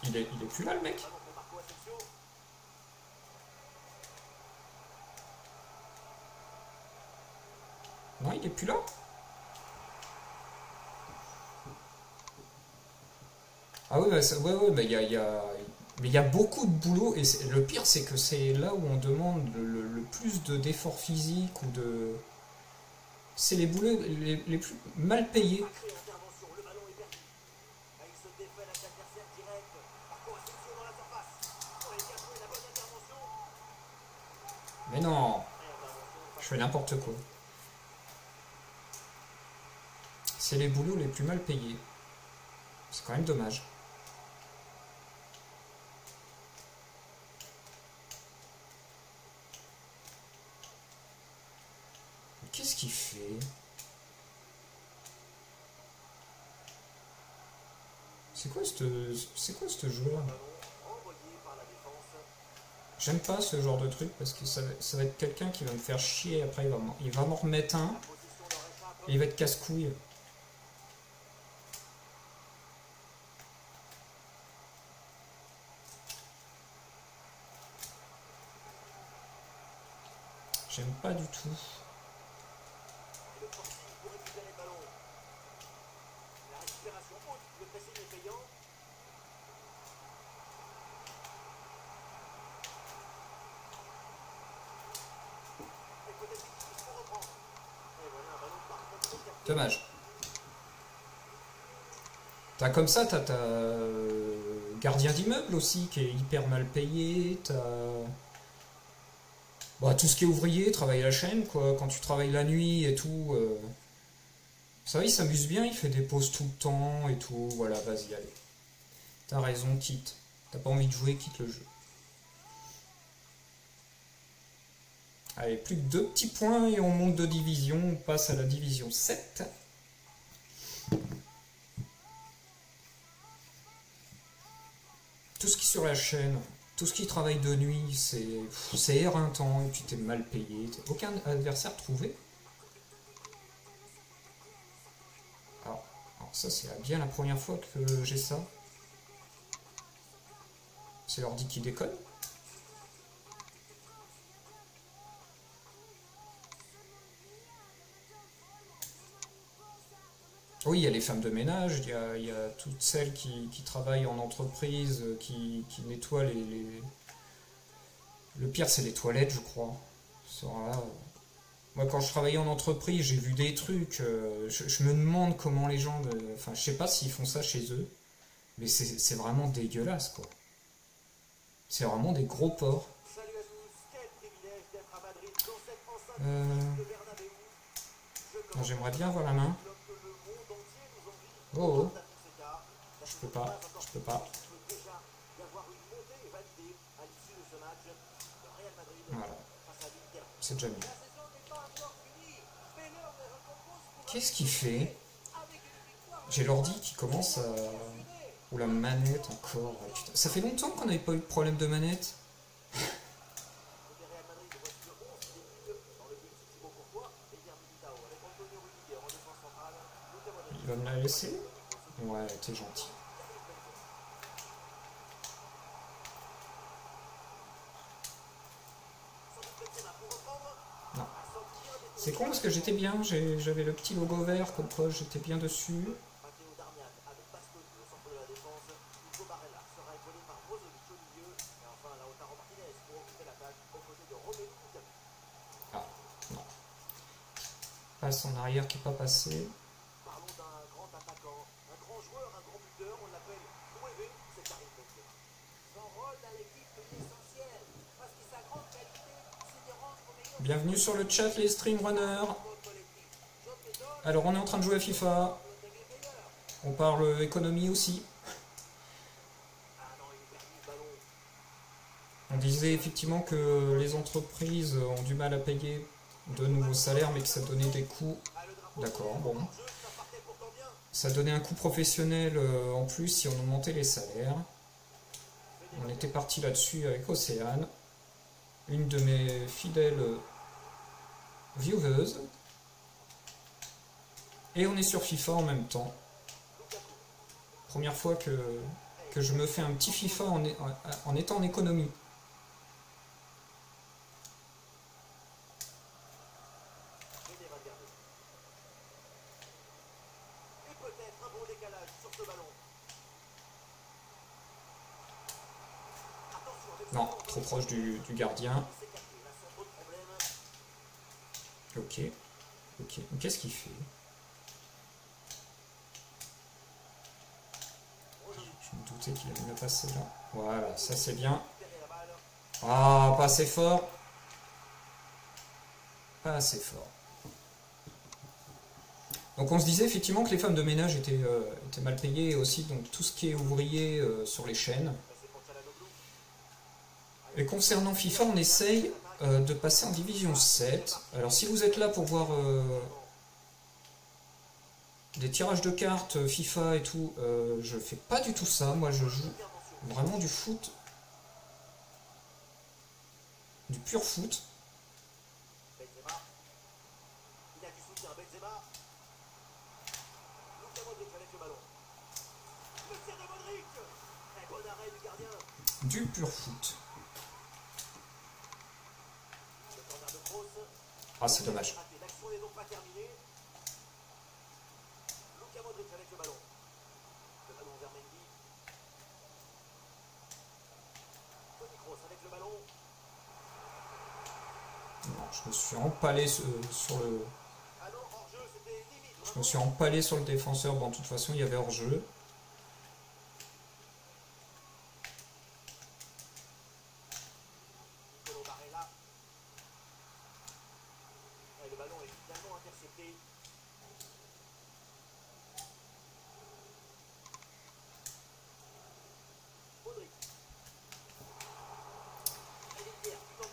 Il est plus là, le mec. Non, il est plus là. Ah oui, bah, ouais, bah, mais il y a beaucoup de boulot, et le pire, c'est que c'est là où on demande le plus d'efforts physiques, ou de... C'est les boulots les plus mal payés. Mais non, je fais n'importe quoi. C'est les boulots les plus mal payés. C'est quand même dommage. Qu'est-ce qu'il fait? C'est quoi ce joueur? J'aime pas ce genre de truc parce que ça va être quelqu'un qui va me faire chier après. Il va m'en remettre un et il va être casse-couille. J'aime pas du tout. Dommage. T'as comme ça, t'as gardien d'immeuble aussi qui est hyper mal payé. T'as bah, tout ce qui est ouvrier, travaille la chaîne, quoi. Quand tu travailles la nuit et tout. Ça va, il s'amuse bien, il fait des pauses tout le temps et tout. Voilà, vas-y, allez. T'as raison, quitte. T'as pas envie de jouer, quitte le jeu. Allez, plus que 2 petits points et on monte de division. On passe à la division 7. Tout ce qui est sur la chaîne, tout ce qui travaille de nuit, c'est éreintant et puis t'es mal payé. Aucun adversaire trouvé. Alors ça, c'est bien la première fois que j'ai ça. C'est l'ordi qui déconne. Oui, il y a les femmes de ménage, il y a toutes celles qui travaillent en entreprise, qui nettoient les... Le pire, c'est les toilettes, je crois. Moi, quand je travaillais en entreprise, j'ai vu des trucs. Je me demande comment les gens... Enfin, je sais pas s'ils font ça chez eux, mais c'est vraiment dégueulasse, quoi. C'est vraiment des gros porcs. J'aimerais bien avoir la main. Oh, je peux pas, je peux pas. Voilà, c'est déjà mieux. Qu'est-ce qu'il fait? J'ai l'ordi qui commence à... Ou la manette encore. Putain. Ça fait longtemps qu'on n'avait pas eu de problème de manette. Il va me la laisser? Ouais, t'es gentil. Non. C'est con parce que j'étais bien, j'avais le petit logo vert, comme quoi j'étais bien dessus. Ah, non. Passe en arrière qui n'est pas passé. Bienvenue sur le chat les streamrunners. Alors on est en train de jouer à FIFA. On parle économie aussi. On disait effectivement que les entreprises ont du mal à payer de nouveaux salaires, mais que ça donnait des coûts. D'accord, bon. Ça donnait un coût professionnel en plus si on augmentait les salaires. On était parti là-dessus avec Océane, une de mes fidèles vieweuses. Et on est sur FIFA en même temps. Première fois que je me fais un petit FIFA en étant en économie. Non, trop proche du gardien. Ok. Ok. Qu'est-ce qu'il fait? Je me doutais qu'il allait me passer là. Voilà, ça c'est bien. Ah, pas assez fort. Pas assez fort. Donc on se disait effectivement que les femmes de ménage étaient mal payées et aussi donc tout ce qui est ouvrier sur les chaînes. Et concernant FIFA, on essaye de passer en division 7. Alors si vous êtes là pour voir des tirages de cartes FIFA et tout, je fais pas du tout ça. Moi je joue vraiment du foot. Du pur foot. Du pur foot. Ah, c'est dommage. Non, je me suis empalé sur le... Je me suis empalé sur le défenseur. Bon, de toute façon, il y avait hors-jeu.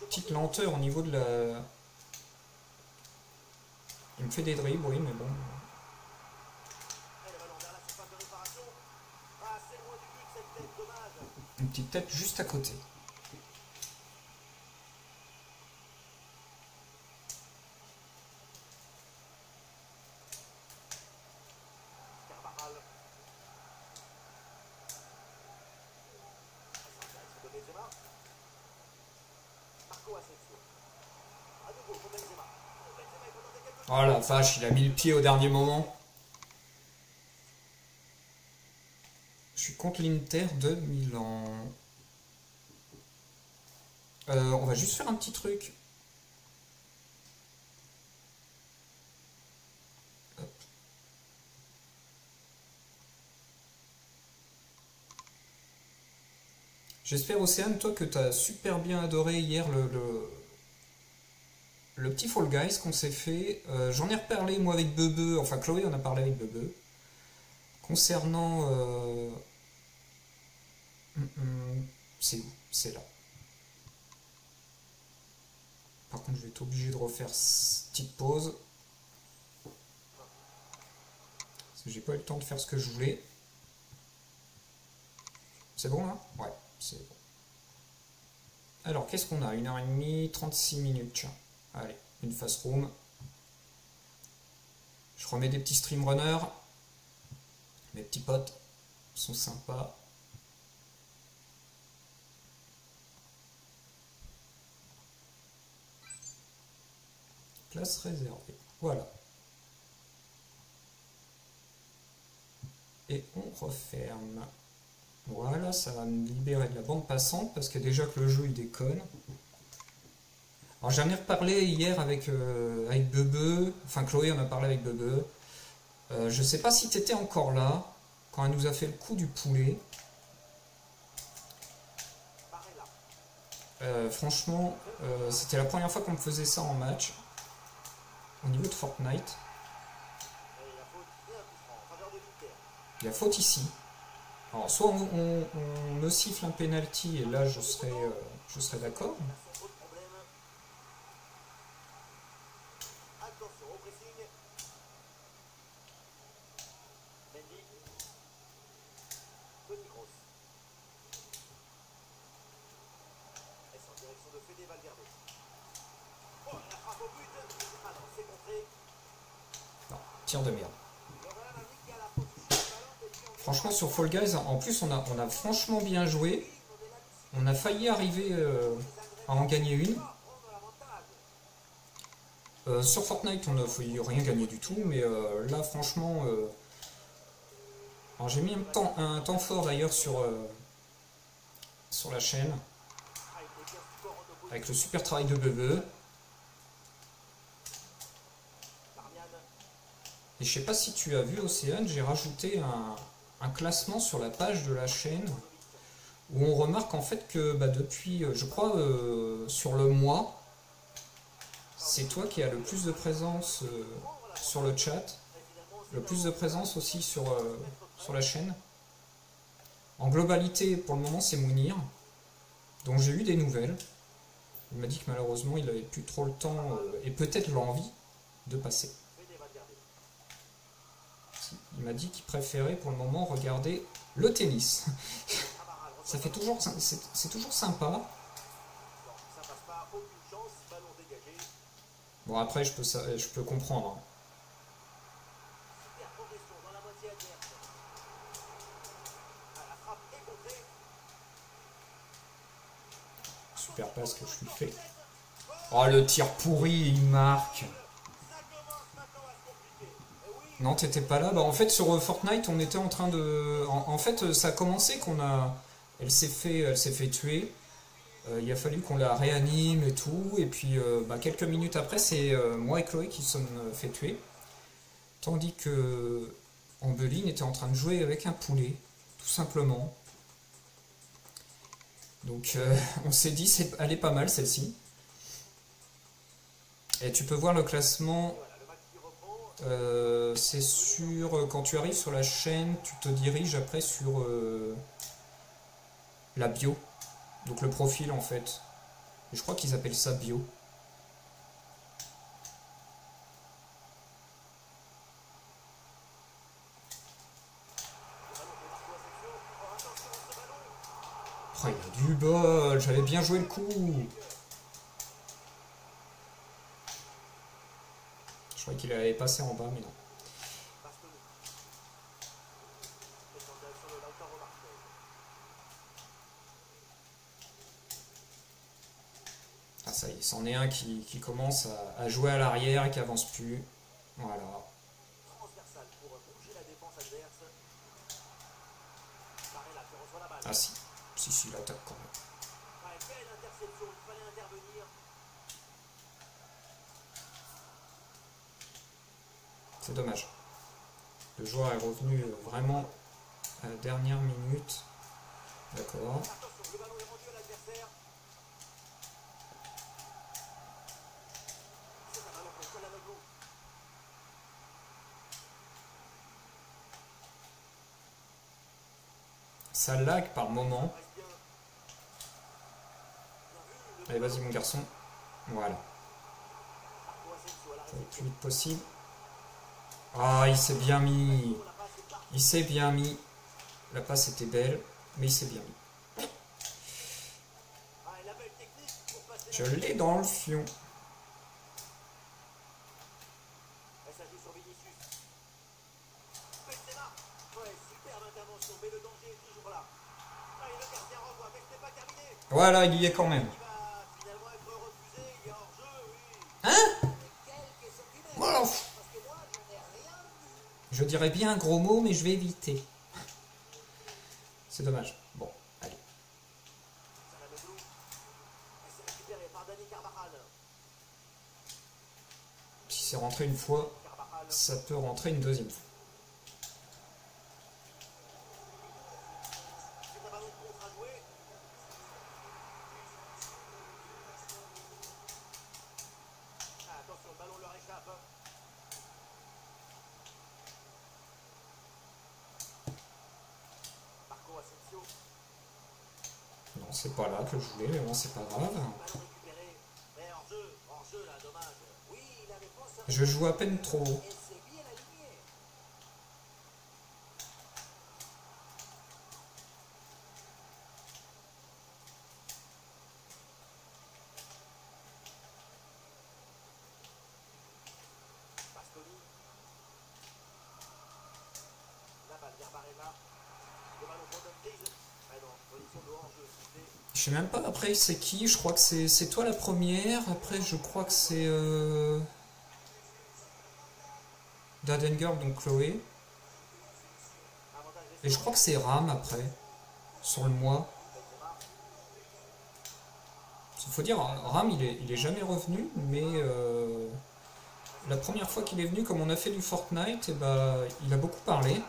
Petite lenteur au niveau de me fait des dribbles, oui, mais bon. Une petite tête juste à côté. Oh la vache, il a mis le pied au dernier moment. Je suis contre l'Inter de Milan. On va juste faire un petit truc. Hop. J'espère, Océane, toi, que tu as super bien adoré hier le petit Fall Guys qu'on s'est fait. J'en ai reparlé, moi, avec Bebe. Enfin, Chloé en a parlé avec Bebe. Concernant... c'est où? C'est là. Par contre, je vais être obligé de refaire cette petite pause. Parce que j'ai pas eu le temps de faire ce que je voulais. C'est bon, là? Ouais, c'est bon. Alors, qu'est-ce qu'on a? 1h30, 36 minutes. Tiens. Allez, une fast room. Je remets des petits stream runners. Mes petits potes sont sympas. Place réservée. Voilà. Et on referme. Voilà, ça va me libérer de la bande passante parce que déjà que le jeu il déconne. Alors j'en ai reparlé hier avec Bebe, enfin Chloé en a parlé avec Bebe. Je sais pas si tu étais encore là quand elle nous a fait le coup du poulet. Franchement, c'était la première fois qu'on me faisait ça en match au niveau de Fortnite. Il y a faute ici. Alors soit on me siffle un penalty et là je serai d'accord. Non, tir de merde. Franchement sur Fall Guys, en plus on a franchement bien joué. On a failli arriver à en gagner une. Sur Fortnite on n'a failli rien gagner du tout, mais là franchement... Alors j'ai mis un temps fort d'ailleurs sur la chaîne. Avec le super travail de Bebe. Et je sais pas si tu as vu, Océane, j'ai rajouté un classement sur la page de la chaîne où on remarque en fait que depuis, je crois, sur le mois, c'est toi qui as le plus de présence sur le chat, le plus de présence aussi sur la chaîne. En globalité, pour le moment, c'est Mounir, dont j'ai eu des nouvelles. Il m'a dit que malheureusement, il n'avait plus trop le temps et peut-être l'envie de passer. Il m'a dit qu'il préférait pour le moment regarder le tennis. Ça fait toujours, c'est toujours sympa. Bon après je peux comprendre. Super passe que je lui fais. Oh le tir pourri, il marque. Non, t'étais pas là. En fait, sur Fortnite, on était en train de... En fait, ça a commencé qu'on a... Elle s'est fait tuer. Il a fallu qu'on la réanime et tout. Et puis, quelques minutes après, c'est moi et Chloé qui sommes fait tuer. Tandis que Ambeline était en train de jouer avec un poulet, tout simplement. Donc, on s'est dit, elle est pas mal, celle-ci. Et tu peux voir le classement... c'est sûr, quand tu arrives sur la chaîne, tu te diriges après sur la bio, donc le profil en fait. Et je crois qu'ils appellent ça bio. Oh, il a du bol, j'avais bien joué le coup. Je croyais qu'il allait passer en bas, mais non. Ah ça y est, c'en est un qui commence à jouer à l'arrière et qui avance plus. Voilà. Ah si, si, l'attaque quand même. C'est dommage. Le joueur est revenu vraiment à la dernière minute. D'accord. Ça lag par moment. Allez, vas-y mon garçon. Voilà. Ça va le plus vite possible. Ah, il s'est bien mis. Il s'est bien mis. La passe était belle, mais il s'est bien mis. Je l'ai dans le fion. Voilà, il y est quand même. Hein? Voilà. Je dirais bien un gros mot, mais je vais éviter. C'est dommage. Bon, allez. Si c'est rentré une fois, ça peut rentrer une deuxième fois. Non, c'est pas là que je voulais, mais bon, c'est pas grave. Je joue à peine trop. Je sais même pas après c'est qui, je crois que c'est toi la première, après je crois que c'est Daden Girl, donc Chloé. Et je crois que c'est Ram après, sur le mois. Il faut dire, Ram il est jamais revenu, mais la première fois qu'il est venu, comme on a fait du Fortnite, et bah, il a beaucoup parlé.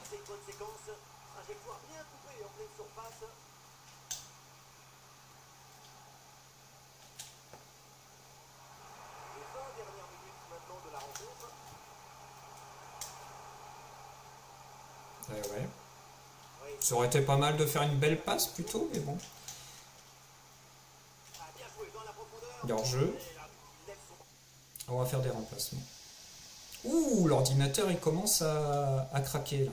Ouais. Ça aurait été pas mal de faire une belle passe plutôt, mais bon. Hors-jeu. On va faire des remplacements. Ouh, l'ordinateur il commence à craquer là.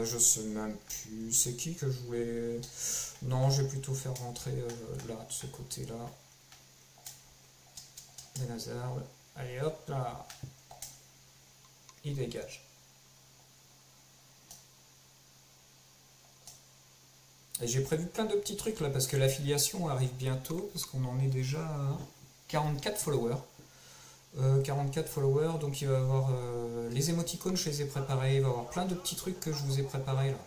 Je sais même plus. C'est qui que je voulais. Non, je vais plutôt faire rentrer là, de ce côté-là. Benazar. Allez hop là. Il dégage. Et j'ai prévu plein de petits trucs là parce que l'affiliation arrive bientôt, parce qu'on en est déjà à 44 followers. 44 followers, donc il va y avoir les émoticônes, je les ai préparés, il va y avoir plein de petits trucs que je vous ai préparés là.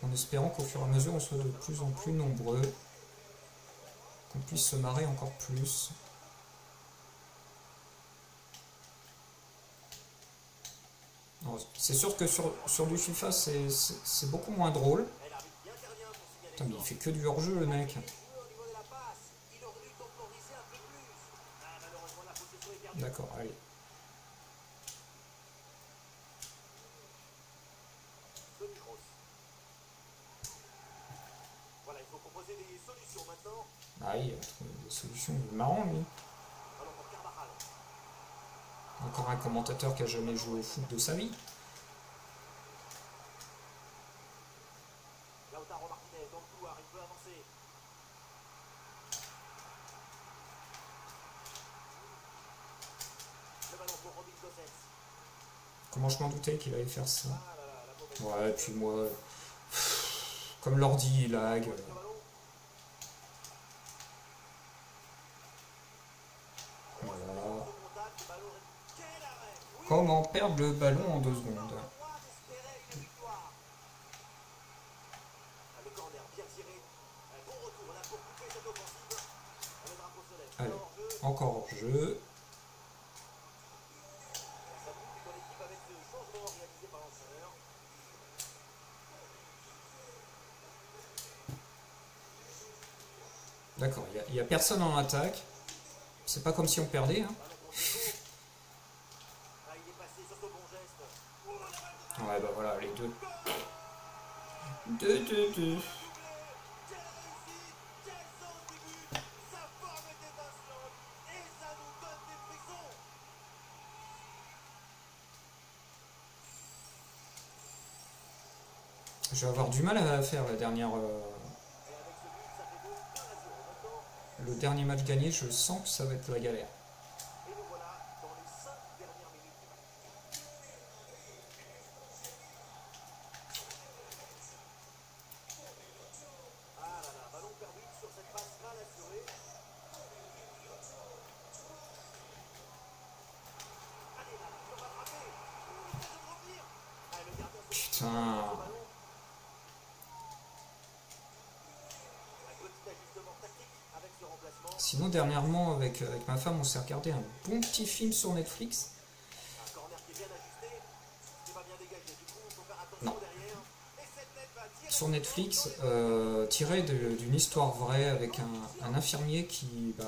En espérant qu'au fur et à mesure on soit de plus en plus nombreux, qu'on puisse se marrer encore plus. C'est sûr que sur du FIFA c'est beaucoup moins drôle. Putain, mais il fait que du hors-jeu le mec. D'accord, allez. Ah, il a trouvé des solutions. Il est marrant, lui. Encore un commentateur qui a jamais joué au foot de sa vie. Comment je m'en doutais qu'il allait faire ça? Ouais, et puis moi, comme l'ordi il lag. Voilà. Comment perdre le ballon en 2 secondes? Allez, encore hors jeu. D'accord, il n'y a personne en attaque. C'est pas comme si on perdait. Hein. Ouais, bah voilà, les deux. 2-2-2. Je vais avoir du mal à faire la dernière. Le dernier match gagné, je sens que ça va être la galère. Putain. Sinon, dernièrement, avec ma femme, on s'est regardé un bon petit film sur Netflix. Non. Sur Netflix, tiré d'une histoire vraie avec un infirmier qui... Bah,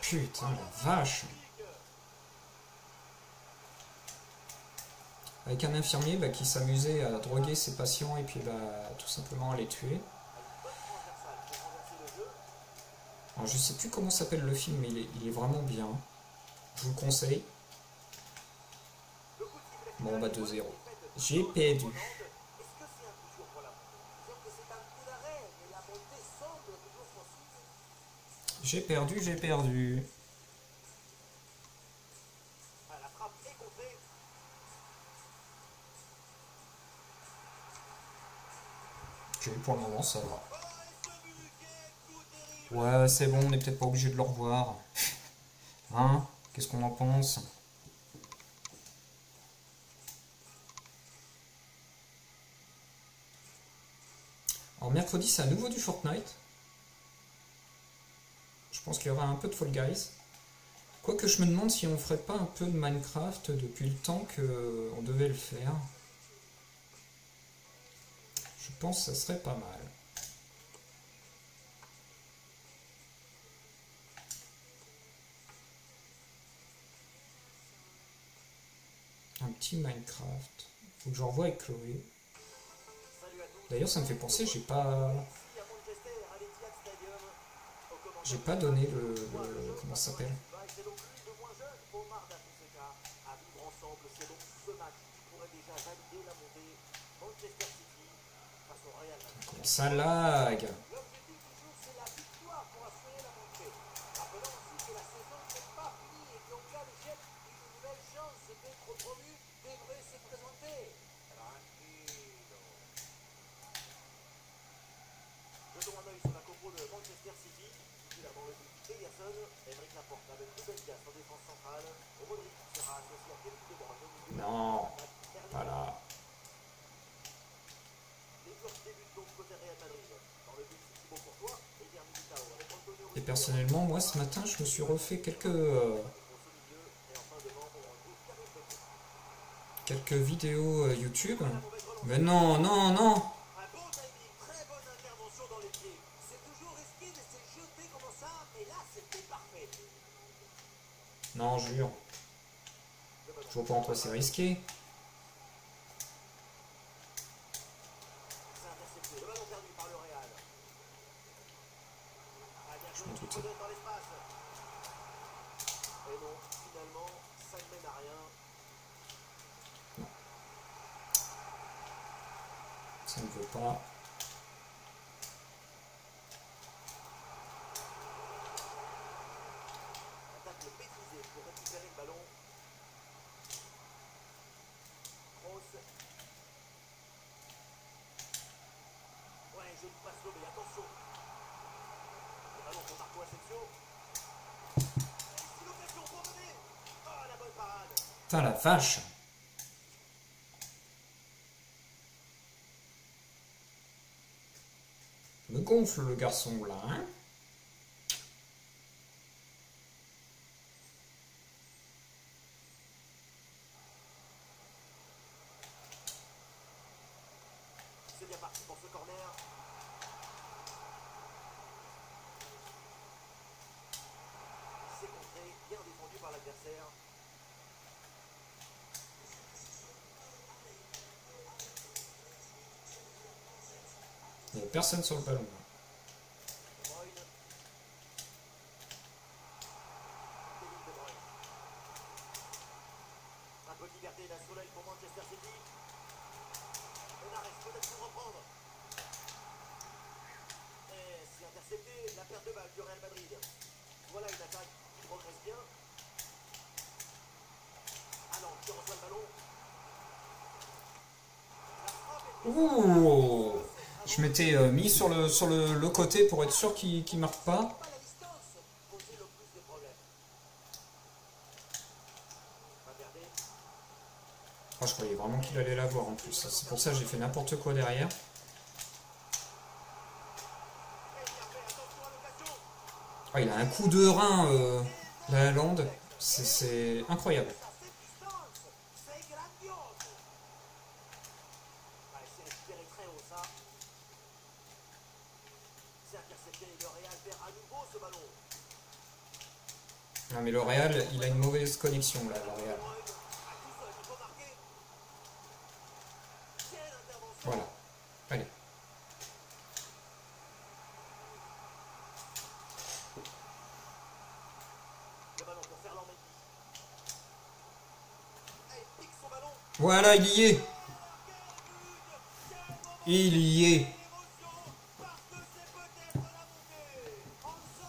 putain, la vache. Avec un infirmier bah, qui s'amusait à droguer ses patients et puis bah, tout simplement à les tuer. Alors, je sais plus comment s'appelle le film, mais il est vraiment bien. Je vous le conseille. Bon, bah 2-0. J'ai perdu. J'ai perdu, j'ai perdu. Ok, pour le moment, ça va. Ouais, c'est bon, on n'est peut-être pas obligé de le revoir. Hein? Qu'est-ce qu'on en pense? Alors, mercredi, c'est à nouveau du Fortnite. Je pense qu'il y aura un peu de Fall Guys. Quoique je me demande si on ferait pas un peu de Minecraft depuis le temps qu'on devait le faire. Je pense que ça serait pas mal. Un petit Minecraft. Faut que je revoie avec Chloé. D'ailleurs, ça me fait penser, j'ai pas donné comment ça s'appelle? Comment ça lag? Non, pas là. Et personnellement, moi ce matin, je me suis refait quelques vidéos YouTube. Mais non, non, non! Non, jure. Je vois pas en quoi c'est risqué. Ça ne veut pas. Putain la vache. Me gonfle le garçon là, hein. C'est bien parti pour ce corner. C'est contré, bien défendu par l'adversaire. Il n'y a personne sur le ballon. Un peu de liberté d'un soleil pour Manchester City. On arrête peut-être pour reprendre. Et c'est intercepté, la perte de balle du Real Madrid. Voilà une attaque qui progresse bien. Allons, qui reçoit le ballon. Ouh, je m'étais mis sur le côté pour être sûr qu'il ne marque pas. Oh, je croyais vraiment qu'il allait l'avoir en plus. C'est pour ça que j'ai fait n'importe quoi derrière. Oh, il a un coup de rein, la Hollande. C'est incroyable. Non mais le Real, il a une mauvaise connexion là, le Real. Voilà. Allez. Voilà, il y est. Il y est.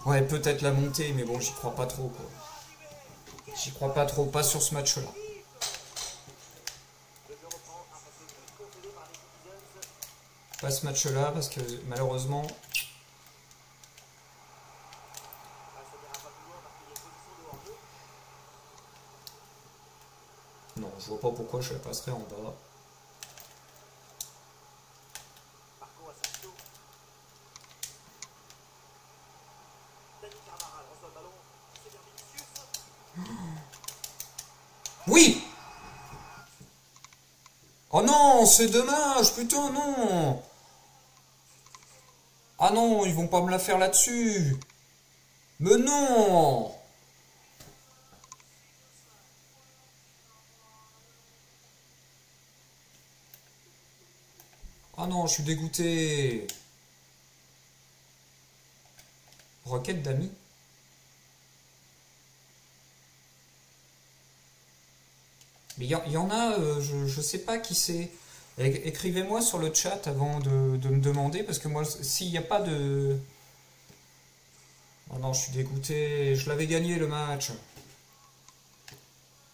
Ouais, peut-être la montée, mais bon, j'y crois pas trop, quoi. J'y crois pas trop, pas sur ce match-là. Pas ce match-là, parce que malheureusement... Non, je vois pas pourquoi je la passerai en bas. Oui! Oh non, c'est dommage, putain, non! Ah non, ils vont pas me la faire là-dessus! Mais non! Ah non, je suis dégoûté! Requête d'amis? Mais il y en a, je sais pas qui c'est. Écrivez-moi sur le chat avant de me demander, parce que moi, s'il n'y a pas de... Oh non, je suis dégoûté, je l'avais gagné le match.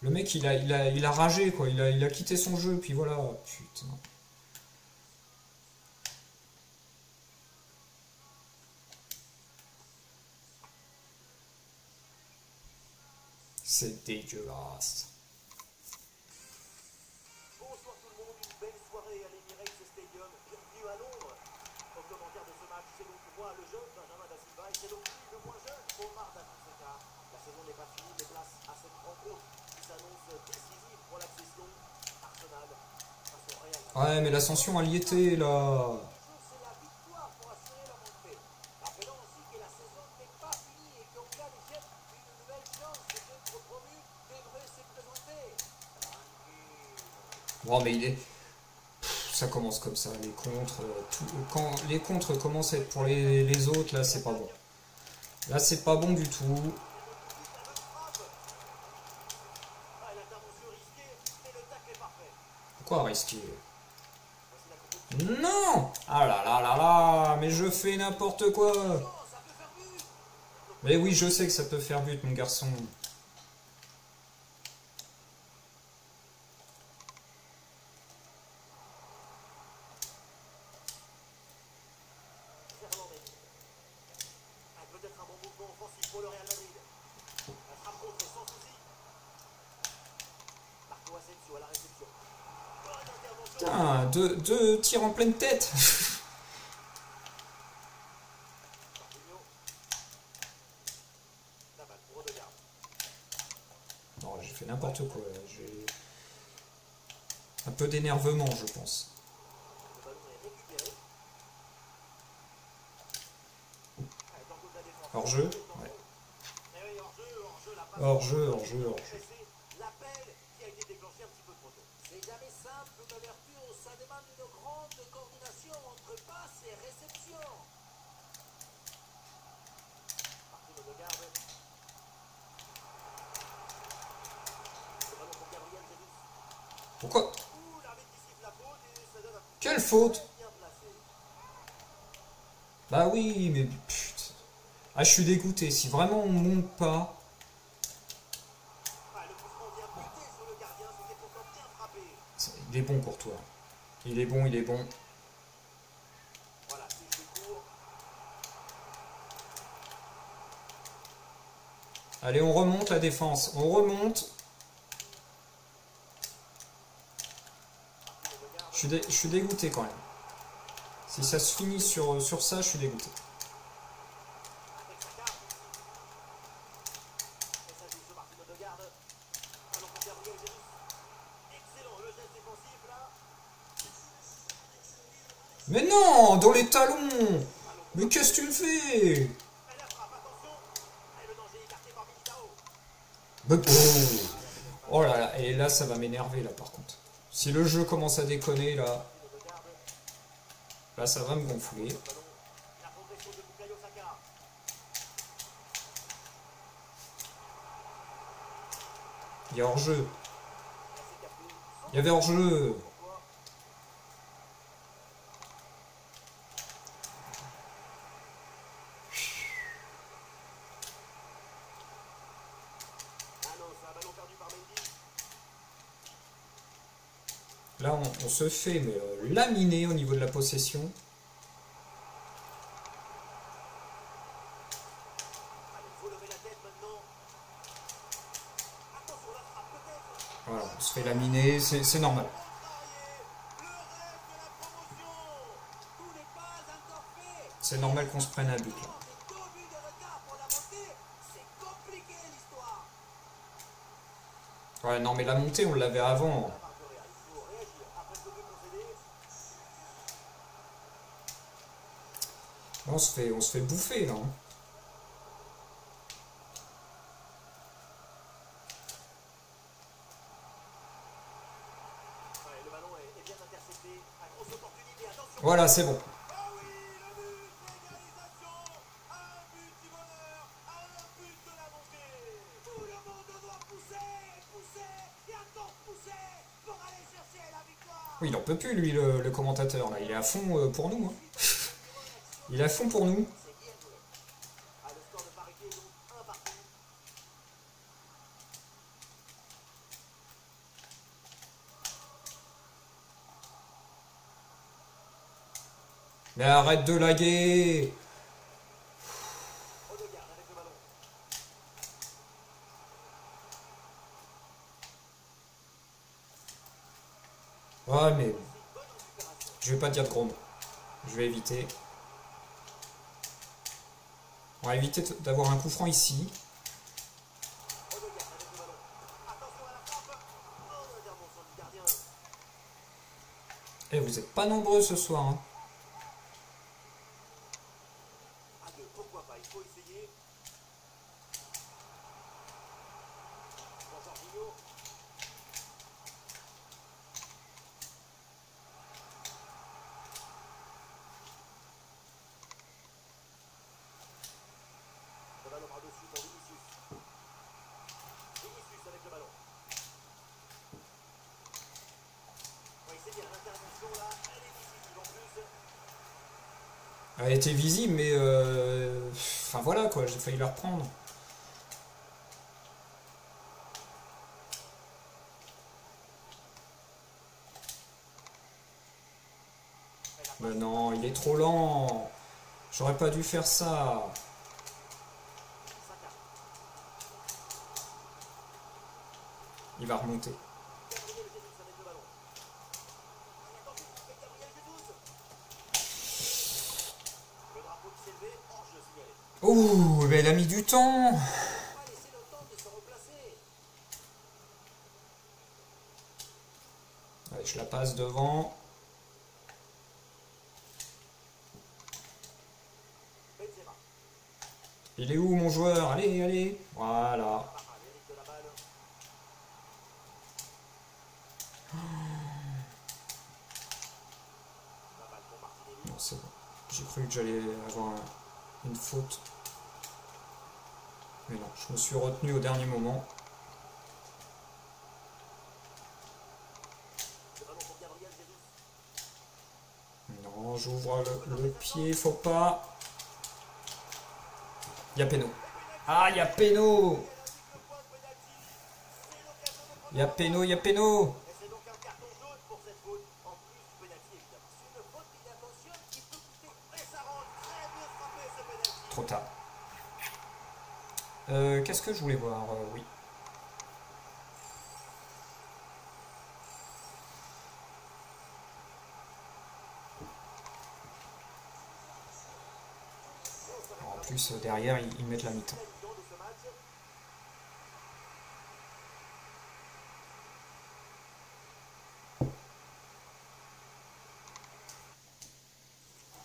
Le mec, il a ragé, quoi, il a quitté son jeu, puis voilà, putain. C'est dégueulasse. Bonsoir tout le monde, une belle soirée à l'Emirates Stadium. Bienvenue à Londres. Au commentaire de ce match, c'est donc moi, le jeune Benjamin Da Silva, et c'est donc lui, le moins jeune, Omar Da Fonseca. La saison n'est pas finie, mais place à cette rencontre qui s'annonce décisive pour l'accession. Arsenal face au Real Madrid. Ouais, mais l'ascension, elle y était, là. C'est la victoire pour assurer la montée. Rappelons aussi que la saison n'est pas finie et qu'en cas d'échec, une nouvelle chance d'être promu devrait se présenter. Bon, mais il est... Ça commence comme ça, les contres. Quand les contres commencent à être pour les autres, là, c'est pas bon. Là, c'est pas bon du tout. Pourquoi risquer? Non! Ah là là là là! Mais je fais n'importe quoi! Mais oui, je sais que ça peut faire but, mon garçon. Peut-être un bon mouvement offensif pour le Real Madrid. La frappe contrée sans souci. Marco Asensio à la réception. Bonne intervention. Putain, deux tirs en pleine tête! Marquinhos. La balle pour Odegaard. Non, j'ai fait n'importe quoi. J'ai un peu d'énervement, je pense. Le ballon est récupéré. Allez, dans le dos de la défense. Hors-jeu? Ouais. Eh oui, hors-jeu, la passe. Hors-jeu, hors-jeu, hors-jeu. L'appel qui a été déclenché un petit peu trop tôt. C'est jamais simple une ouverture, ça demande une grande coordination entre passe et réception. Martin Odegaard. Le ballon pour Gabriel Jesus. Pourquoi? Ouh, l'arbitre qui siffle la faute et ça donne un coup Quelle faute? bien placé. Bah oui, mais putain. Ah, je suis dégoûté. Si vraiment on monte pas... Ah, le coup franc vient buter sur le gardien, c'était pourtant bien frappé. Il est bon, Courtois. Il est bon, il est bon. Voilà, c'est jeu court. Allez, on remonte la défense. On remonte. Je suis dégoûté quand même. Si ça se finit sur ça, je suis dégoûté. Avec sa carte. Et ça joue sur Martin Odegaard. Ballon pour Gabriel Jesus. Excellent, le geste défensif là. Mais non, dans les talons. Mais qu'est-ce que tu me fais? Et la frappe, attention. Et le danger écarté par Militao. Bah, pff. Oh là là, et là ça va m'énerver là par contre. Si le jeu commence à déconner là, là ça va me gonfler. Ballon. La progression de Bukayo Saka. Il y a hors-jeu. Et c'est capté. Il y avait hors-jeu. Pourquoi? Ah non, c'est un ballon perdu par Mendy. Là on se fait mais, laminer au niveau de la possession. Allez, il faut lever la tête maintenant. Attention, la frappe peut-être. Voilà, on se fait laminer, c'est normal. Le rêve de la promotion. Tout n'est pas encore fait. C'est normal qu'on se prenne un but là. C'est 2 buts de retard pour la montée. C'est compliqué l'histoire. Ouais, non mais la montée on l'avait avant. La part de Real, il faut réagir après ce but concédé. Là, on se fait bouffer là. Hein. Ouais, le ballon est bien intercepté. À grosse opportunité, attention. Voilà, c'est bon. Ah oui, le but, l'égalisation. Un but du bonheur, un but de la montée. Tout le monde doit pousser, pousser et encore pousser pour aller chercher la victoire. Oui, il en peut plus lui le commentateur là. Il est à fond pour nous. Hein. Il est à fond pour nous. C'est bien joué. Ah, le score de parité est donc 1 partout. Mais arrête de laguer. Odegaard avec le ballon. Ouais, mais Bonne récupération. je vais pas dire de gros mots. Je vais éviter. On va éviter d'avoir un coup franc ici. Odegaard avec le ballon. Attention à la frappe. Oh, l'intervention du gardien. Et vous êtes pas nombreux ce soir. Hein. À 2, pourquoi pas, il faut essayer. Pour Jorginho. Le ballon par-dessus pour Vinicius. Vinicius avec le ballon. Oui, c'est bien, l'intervention là, elle est décisive. Elle était visible, mais enfin voilà quoi, j'ai failli la reprendre. Mais non, il est trop lent. J'aurais pas dû faire ça. Saka. Il va remonter. Gabriel Jesus avec le ballon. Et attention, avec Gabriel Jesus. Le drapeau qui s'est levé, hors-jeu signalé. Ouh, mais elle a mis du temps. Pas laisser le temps de se replacer. Ouais, je la passe devant. Benzema. Il est où mon joueur? Allez, allez. Voilà. Carvajal hérite de la balle. La balle pour Martinelli. Non, c'est bon. J'ai cru que j'allais avoir une faute. Mais non, je me suis retenu au dernier moment. Le ballon pour Gabriel Jesus. Non, j'ouvre le pied, faut pas. Il y a péno. Ah, il y a péno. Il y a péno, il y a péno. Et c'est donc un carton jaune pour cette faute. En plus du pénalty évidemment. C'est une faute inintentionnelle qui peut coûter. Et ça rentre. Très bien frappé ce pénalty. Trop tard. Qu'est-ce que je voulais voir? Oui. En plus, derrière, ils mettent la mi-temps. L'alliant de ce match.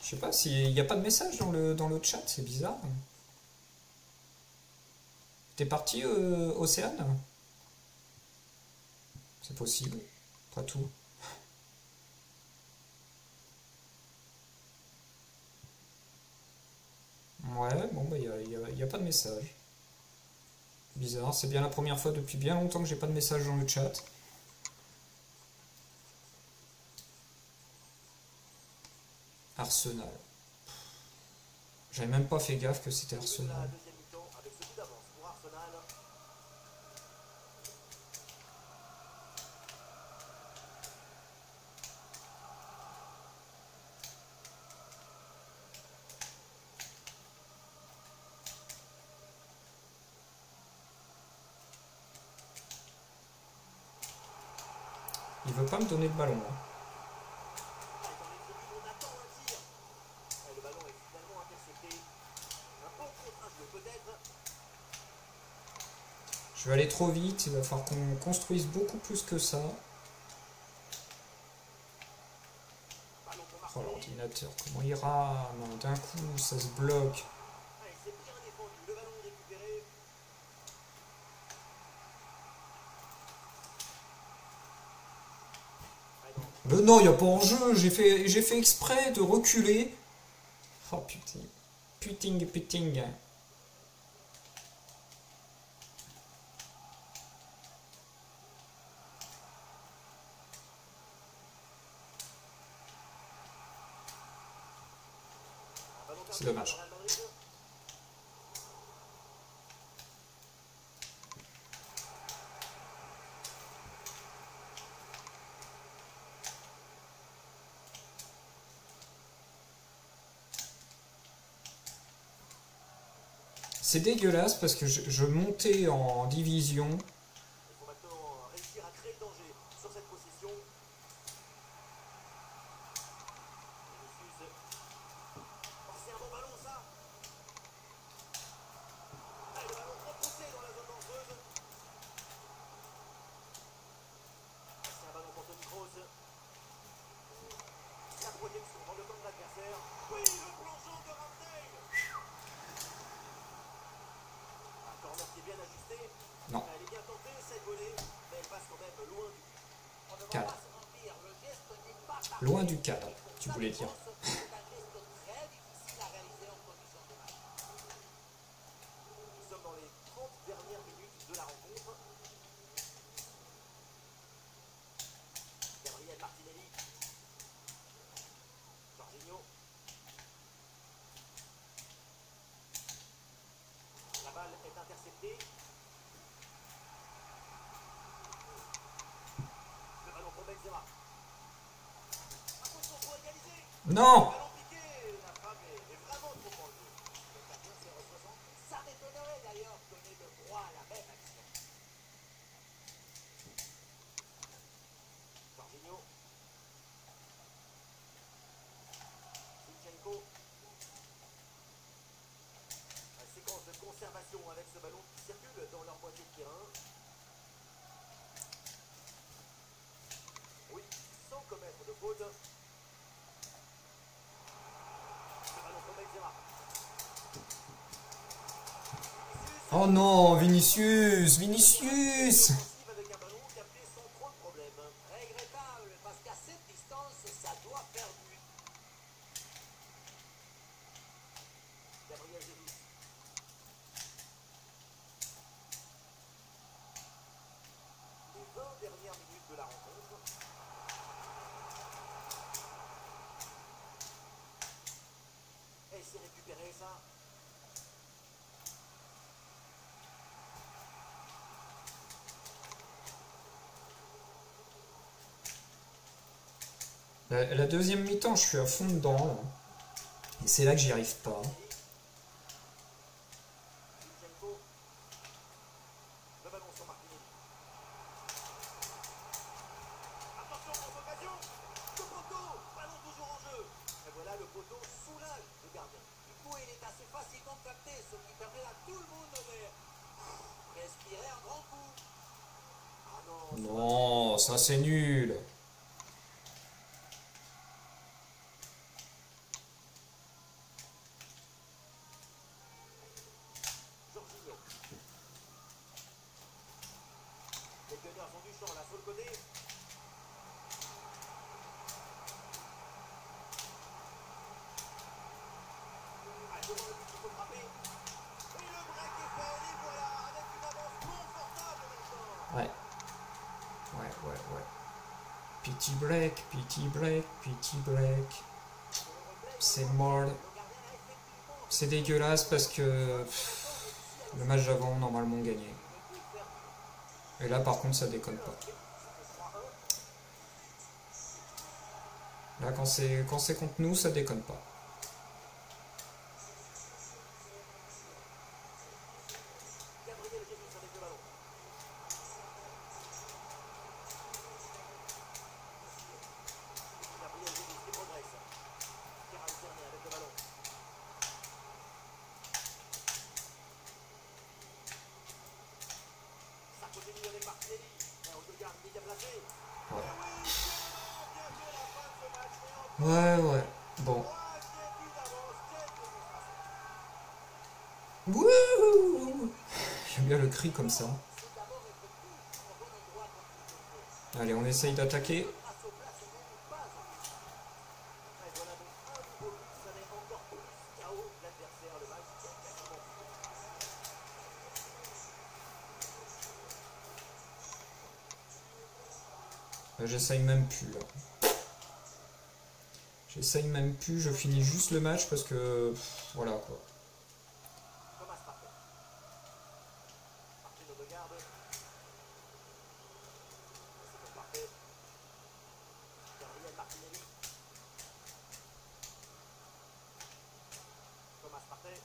Je sais pas s'il n'y a pas de message dans le chat, c'est bizarre. T'es parti, Océane? C'est possible, pas tout. Ouais, bon, bah, y a pas de message. Bizarre, c'est bien la première fois depuis bien longtemps que j'ai pas de message dans le chat. Arsenal. J'avais même pas fait gaffe que c'était La Arsenal. deuxième mi-temps avec ce but d'avance pour Arsenal. Il veut pas me donner le ballon là. Ah, et dans les tribunes, on attend un tir. Et le ballon est finalement intercepté. Un bon contre-jeu peut-être. Je vais aller trop vite, il va falloir qu'on construise beaucoup plus que ça. Ballon pour Oh Martinelli. l'ordinateur, comment il rame? D'un coup, ça se bloque. Ah, et c'est bien défendu. Le ballon est récupéré. Ah, non. Mais non, il n'y a pas en jeu, j'ai fait exprès de reculer. Oh putain. Puting, puting. Un ballon C'est perdu dommage. par Real Madrid. C'est dégueulasse parce que je montais en division. Il faut maintenant réussir à créer le danger sur cette possession. Vinicius. Oh, c'est un bon ballon ça. Ah, et le ballon repoussé dans la zone dangereuse. Ah, c'est un ballon pour Toni Kroos. La projection dans le camp de l'adversaire. Oui, le plongeon de Ramsdale. Un corner qui est bien ajusté. Non. Elle est bien tentée, cette volée, mais elle passe quand même loin du but. On ne va Cadre. pas se mentir, le geste n'est pas parfait. Loin du cadre, Et pour tu ça, voulais je dire. pense que c'est un geste très difficile à réaliser en conditions de match. Nous sommes dans les 30 dernières minutes de la rencontre. Gabriel Martinelli. Jorginho. Benzema. Attention pour égaliser. Non! Ballon piqué. La frappe est vraiment trop enlevée. Le gardien s'est ressoissant. Ça m'étonnerait d'ailleurs de donner le droit à la même action. Jorginho. Zinchenko. La séquence de conservation avec ce ballon qui circule dans leur moitié de terrain. Oui, sans commettre de faute. Le ballon pour Benzema. Oh non, Vinicius! Vinicius! Offensive avec un ballon capté sans trop de problème. Regrettable parce qu'à cette distance, ça doit faire but. Gabriel Jesus. Les 20 dernières minutes de la rencontre. Et c'est récupéré ça. La deuxième mi-temps, je suis à fond dedans. Là. Et c'est là que j'y arrive pas. Zinchenko. Le ballon sur Martinelli. Attention pour l'occasion. Le poteau. Ballon toujours en jeu. Et voilà, le poteau soulage le gardien. Du coup, il est assez facilement capté, ce qui permet à tout le monde de respirer un grand coup. Ah non. Non, ça c'est nul. Jorginho. Les Gunners ont du champ là sur le côté. Ah, devant le but, il faut frapper. Et le break est fait. Et voilà, avec une avance confortable maintenant. Ouais. Ouais. Petit break, petit break, petit break. C'est mort. C'est dégueulasse parce que le match d'avant, normalement, gagné. Et là, par contre, ça déconne pas. Là, quand c'est contre nous, ça déconne pas. Gabriel Jesus avec le ballon. Gabriel Jesus qui progresse. Kieran Tierney avec le ballon. Ça continue avec Martinelli. Odegaard bien placé. Ouais. Et oui, bien fait la fin de ce match. Et encore Ouais. Bon. 3 buts d'avance. Quelle démonstration. Wouhou! J'aime bien le cri comme ça. C'est d'abord être tout au bon endroit quand il le faut. Allez, on essaye d'attaquer. Face au placement, pas en issue. Et voilà donc un nouveau but, ça met encore plus KO l'adversaire. Le match est quasiment fini. J'essaye même plus là. J'essaye même plus, je finis juste le match parce que voilà quoi. Thomas Partey. Martin Odegaard. C'est pour Partey. Gabriel Martinelli. Thomas Partey.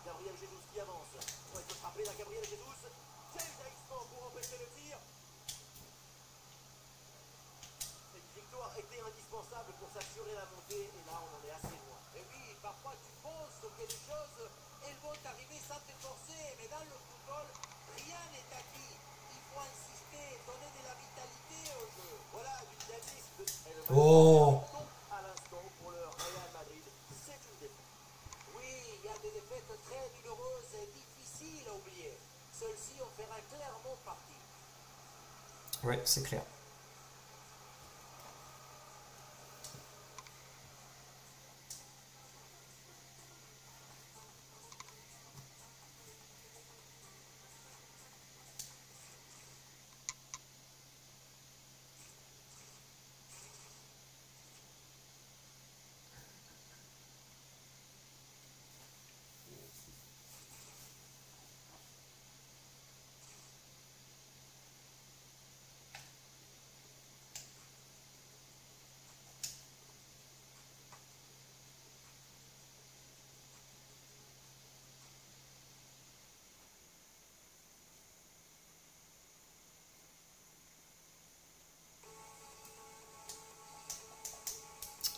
Gabriel Jesus qui avance. On va se frapper là, Gabriel Jesus. Quel jaillissement pour empêcher le tir. Cette victoire était indispensable pour s'assurer la montée et là on en est assez loin. Et oui, parfois tu penses que les choses elles vont arriver sans te forcer, mais dans le football, rien n'est acquis. Il faut insister, donner de la vitalité au jeu. Voilà du dynamisme. Et le match Oh! tombe à l'instant pour le Real Madrid. C'est une défaite. Oui, il y a des défaites très douloureuses et difficiles à oublier. Celles-ci en fera clairement partie. Ouais, c'est clair.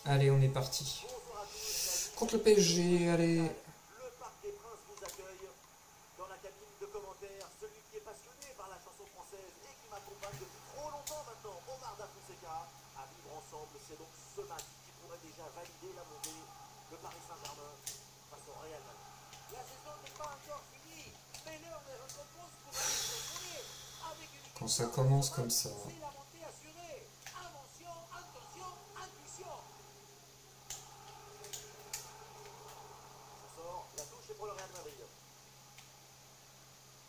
Allez, on est parti. Bonsoir à tous, la vie Contre le PSG, allez. Le Parc des Princes vous accueille. Dans la cabine de commentaires, celui qui est passionné par la chanson française et qui m'accompagne depuis trop longtemps maintenant, Omar Da Fonseca. À vivre ensemble, c'est donc ce match qui pourrait déjà valider la montée de Paris Saint-Germain face au Real Madrid. La saison n'est pas encore finie, mais l'heure ne recompose pour aller se premier. Avec une équipe Quand ça commence comme ça. c'est la montée assurée. Attention, attention, intuition. Ça sort, la touche est pour le Real Madrid.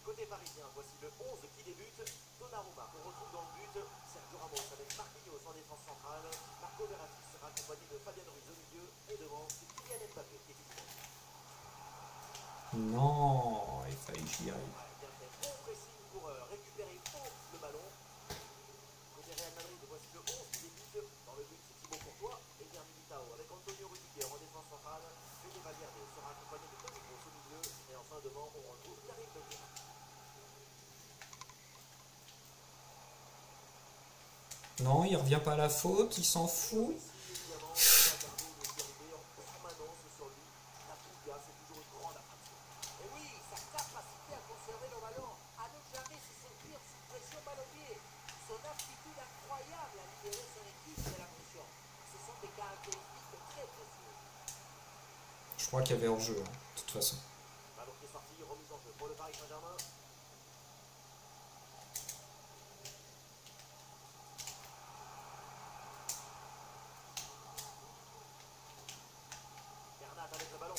Côté parisien, voici le 11 qui débute. Donnarumma qu'on retrouve dans le but. Sergio Ramos avec Marquinhos en défense centrale. Marco Verratti sera accompagné de Fabien Ruiz au milieu. Et devant, c'est Kylian Mbappé qui est titulaire. Non, il fallait que j'y arrive. Bien fait, bon pressing pour récupérer haut le ballon. Côté Real Madrid, voici le 11 qui débute. Dans le but, c'est Thibaut Courtois et bien Militao avec Antonio Rudiger en défense centrale. Fede Valverde sera accompagné de Toni Kroos au milieu. Et enfin devant, on retrouve Karim Benzema. Non, il revient pas à la faute, il s'en fout. Ici, évidemment, on va garder le Serbé en permanence sur lui. La Puglia, c'est toujours une grande attraction. Et oui, sa capacité à conserver le ballon, à ne jamais se sentir sous pression balle au pied. Son aptitude incroyable à libérer son équipe de la pression. Ce sont des caractéristiques très précieuses. Je crois qu'il y avait hors-jeu, hein, de toute façon. Ballon qui est sorti, remise en jeu pour le Paris Saint-Germain. Bernat avec le ballon.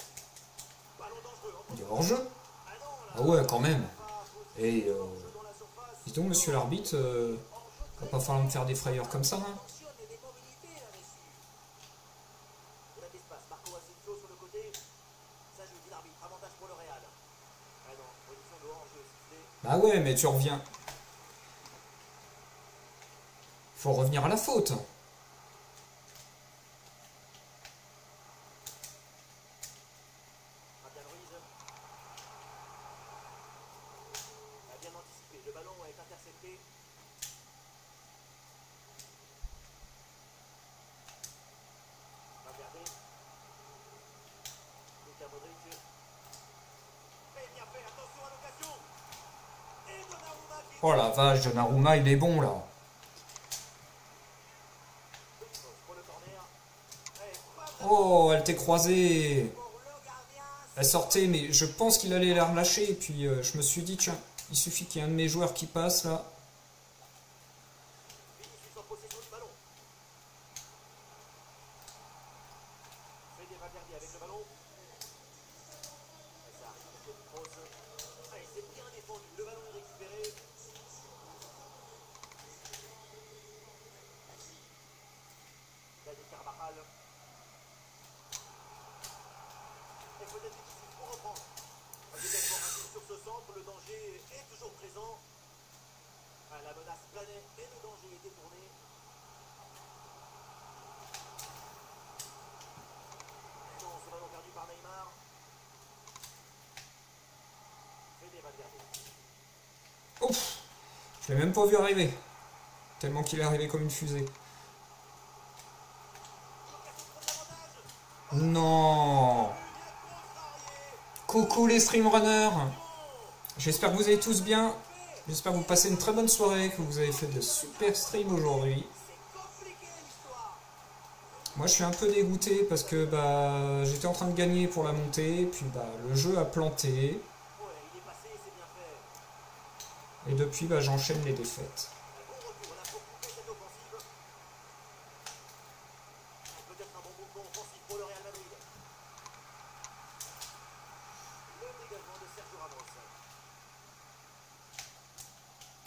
Ballon dangereux. Il est hors-jeu. Ah non, là, Ah ouais, quand même. pas possible. Et Hors-jeu dans la surface. dis donc, monsieur l'arbitre, va pas falloir me faire des frayeurs comme ça, hein. Attention, il y a des mobilités là-dessus. Il y a de l'espace. Marco Asensio sur le côté. Ça joue, dit l'arbitre. Avantage pour le Real. Ah non, position de hors-jeu sifflée. Bah ouais, mais tu reviens. Faut revenir à la faute. Fabien Ruiz a bien anticipé. Le ballon est intercepté. Valverde. Luka Modric. Et bien fait, attention à l'occasion. Et Donnarumma qui Oh la vache, Donnarumma, il est bon là. pour le corner. Et pas Oh, elle t'est croisée. pour le gardien. Elle sortait, mais je pense qu'il allait la relâcher. Et puis je me suis dit, tiens, il suffit qu'il y ait un de mes joueurs qui passe là. Vinicius en possession du ballon. Fede Valverde avec le ballon. Et ça arrive pour Toni Kroos. Ah, il s'est bien défendu. Le ballon est récupéré. Dani Carvajal. Et peut-être difficile pour reprendre. Un dégagement rapide sur ce centre. Le danger est toujours présent. Ah, la menace planait et le danger est détourné. Et non, ce ballon perdu par Neymar. Fede Valverde. Ouf, je l'ai même pas vu arriver. Tellement qu'il est arrivé comme une fusée. Non. Coucou les streamrunners. J'espère que vous allez tous bien. J'espère que vous passez une très bonne soirée, que vous avez fait de super streams aujourd'hui. C'est compliqué l'histoire. Moi je suis un peu dégoûté parce que bah, j'étais en train de gagner pour la montée, puis bah, le jeu a planté, Ouais, il est passé, c'est bien fait. et depuis bah, j'enchaîne les défaites. Un bon retour là pour couper cette offensive. Et peut-être un bon mouvement offensif pour le Real Madrid. Le dégagement de Sergio Ramos.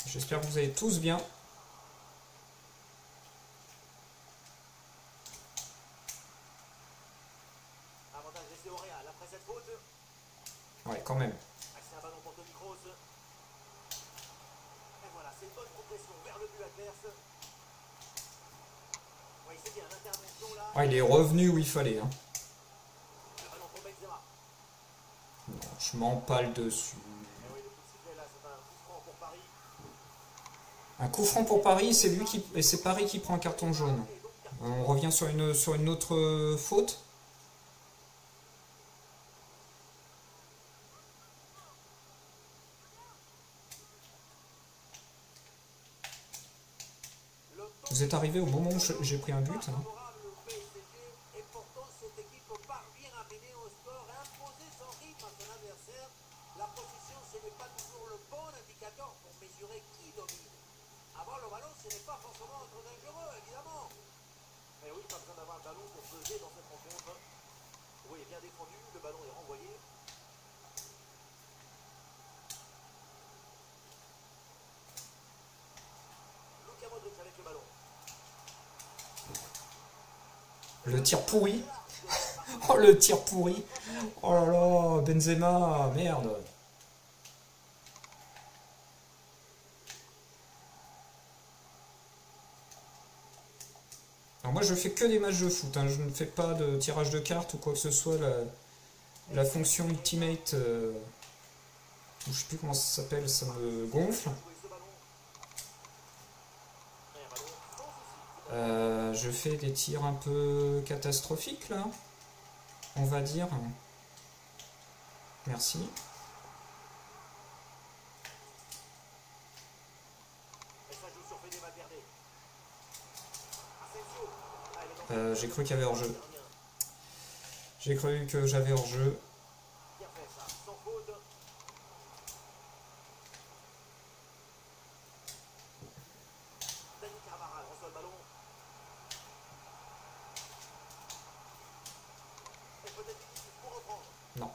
J'espère que vous allez tous bien. Avantage laissé au Real après cette faute. Ouais, quand même. Ah, c'est un ballon pour Toni Kroos. Et voilà, c'est une bonne progression vers le but adverse. Oui, c'est bien, l'intervention là. Ah, il est revenu où il fallait. Hein. Le ballon pour Benzema. Non, je m'empale dessus. Et oui, le coup de sifflet là, c'est un coup franc pour Paris. Un coup franc pour Paris, c'est lui qui et c'est Paris qui prend un carton jaune. Et donc, carton On revient sur une autre faute. Vous êtes arrivé au moment où j'ai pris un but. Hein. Le tir pourri. Oh, le tir pourri. Oh là là, Benzema, merde. Alors moi, je fais que des matchs de foot. Hein. Je ne fais pas de tirage de cartes ou quoi que ce soit. La fonction Ultimate, je ne sais plus comment ça s'appelle, ça me gonfle. Je fais des tirs un peu catastrophiques là, on va dire. Merci. J'ai cru qu'il y avait hors-jeu. J'ai cru que j'avais hors-jeu. Non.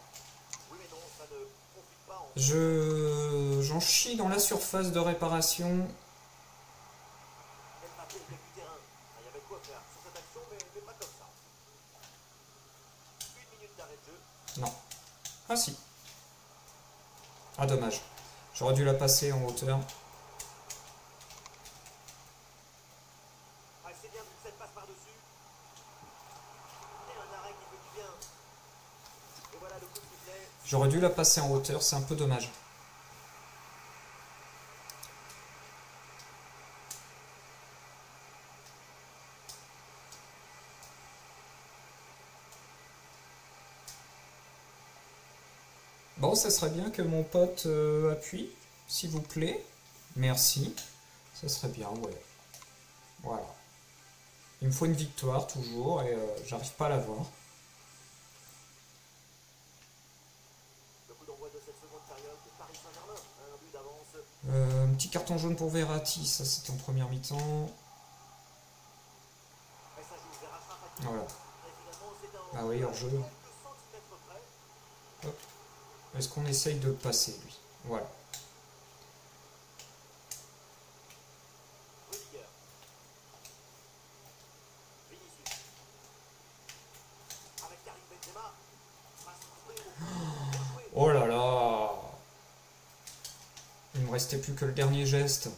J'en chie dans la surface de réparation. Non. Ah si. Ah dommage. J'aurais dû la passer en hauteur. J'aurais dû la passer en hauteur, c'est un peu dommage. Bon, ça serait bien que mon pote appuie, s'il vous plaît. Merci. Ça serait bien, ouais. Voilà. Il me faut une victoire, toujours, et j'arrive pas à l'avoir. Un petit carton jaune pour Verratti, ça c'était en première mi-temps. Voilà. Ah oui, hors-jeu. Est-ce qu'on essaye de passer, lui? Voilà. Oh là là! Il ne me restait plus que le dernier geste.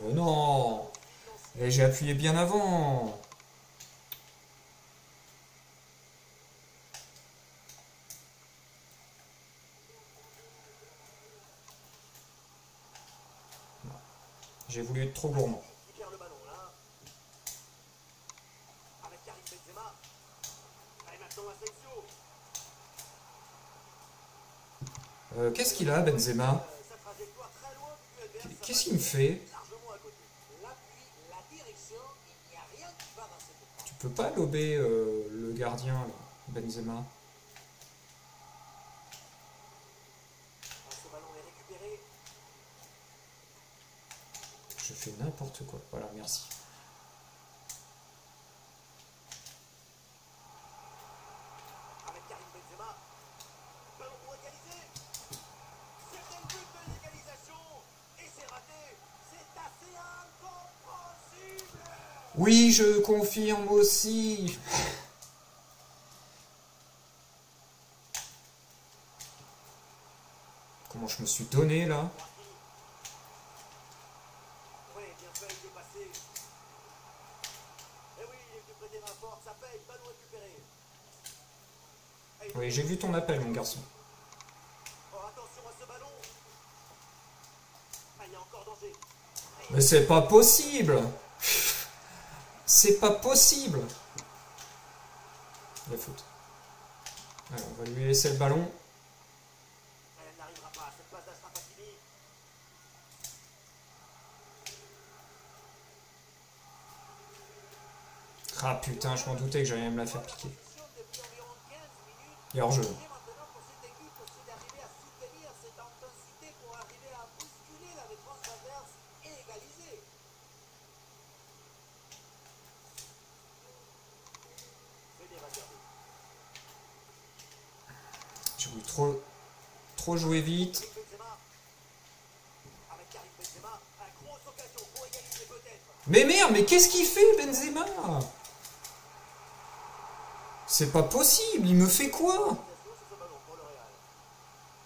Non! Et j'ai appuyé bien avant! J'ai voulu être trop gourmand. Qu'est-ce qu'il a, Benzema? Qu'est-ce qu'il me fait? Tu peux pas lober le gardien, là, Benzema. Je fais n'importe quoi. Voilà, merci. Oui, je confirme aussi. Comment je me suis donné là? Oui, j'ai vu ton appel, mon garçon. Oh, attention à ce ballon. Ah, il y a encore danger. Mais c'est pas possible. C'est pas possible. La faute. Allez, on va lui laisser le ballon. Elle n'arrivera pas à cette passe d'Achraf Hakimi. Ah putain, je m'en doutais que j'allais me la faire piquer. Depuis environ 15 minutes. Il est hors jeu. Maintenant pour cette équipe, c'est d'arriver à soutenir cette intensité pour arriver à bousculer la défense adverse et égaliser. Fede Valverde. J'ai voulu trop jouer vite. Karim Benzema. Avec Karim Benzema, une grosse occasion pour égaliser peut-être. Mais merde, mais qu'est-ce qu'il fait, Benzema? C'est pas possible, il me fait quoi? Sur ce ballon pour le Real.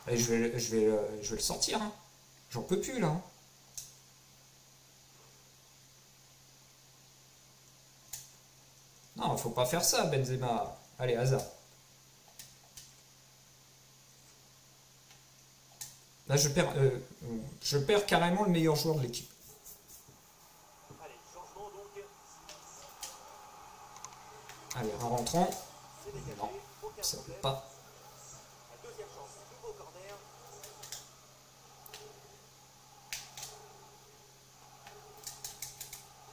Et je vais le sortir. Hein. J'en peux plus là. Non, faut pas faire ça, Benzema. Allez, hasard. Là, je perds carrément le meilleur joueur de l'équipe. Allez, changement donc. Allez, en rentrant. C'est dégagé. Non, Aucun ça peut problème. pas. La deuxième chance, nouveau corner.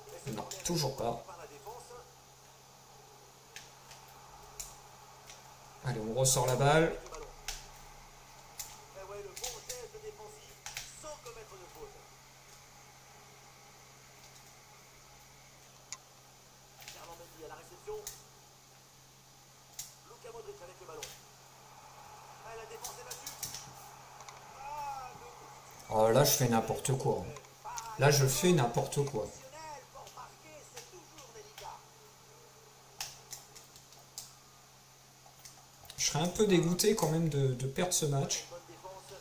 Et ce Non, corner toujours est pas. par la défense. Allez, on ressort la balle. Avec le ballon. Et ouais, le bon geste défensif sans commettre de faute. Ferland Mendy à la réception. Luka Modric avec le ballon. Ah, la défense est battue. Ah, le coup Oh, là, je fais n'importe quoi. Là, je fais n'importe quoi. exceptionnel pour marquer, c'est toujours délicat. Je serais un peu dégoûté quand même de perdre ce match. Bonne défense.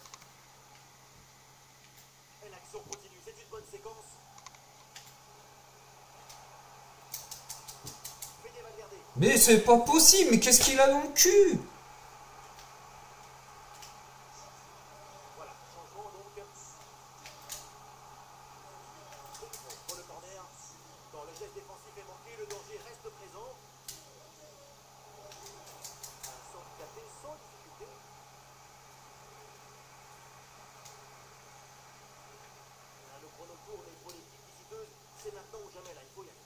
Et l'action continue, c'est une bonne séquence. Fede Valverde. Mais c'est pas possible, mais qu'est-ce qu'il a dans le cul? Voilà, changement donc. Pour le corner. Quand le geste défensif est manqué, le danger reste présent. Un centre capé sans difficulté. Le chrono tourne et pour l'équipe visiteuse, c'est maintenant ou jamais là, il faut y aller.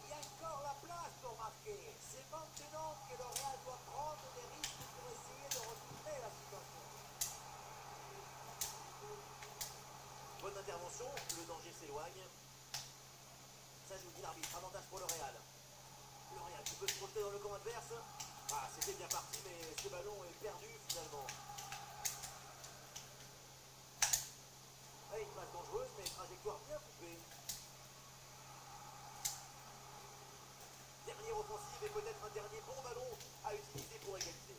Il y a encore la place pour marquer. C'est maintenant que le Real doit prendre des risques pour essayer de retrouver la situation. Bonne intervention, le danger s'éloigne. Ça joue, dit l'arbitre, avantage pour le Real. Le Real qui peut se projeter dans le camp adverse. Ah, c'était bien parti, mais ce ballon est perdu finalement. Ah, une passe dangereuse, mais trajectoire bien coupée. Dernière offensive et peut-être un dernier bon ballon à utiliser pour égaliser.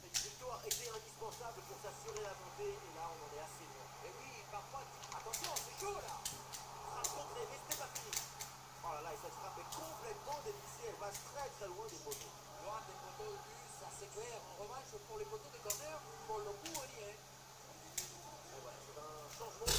Une victoire était indispensable pour s'assurer la montée, et là on en est assez loin. Et oui, parfois, attention, c'est chaud là. Frappe contrée, mais c'était pas fini. Oh là là, et cette frappe est complètement dévissée, elle passe très très loin des poteaux. Loin des poteaux du but, ça c'est clair. En revanche, pour les poteaux de corner, pour le coup, on y est. Et voilà, c'est un changement de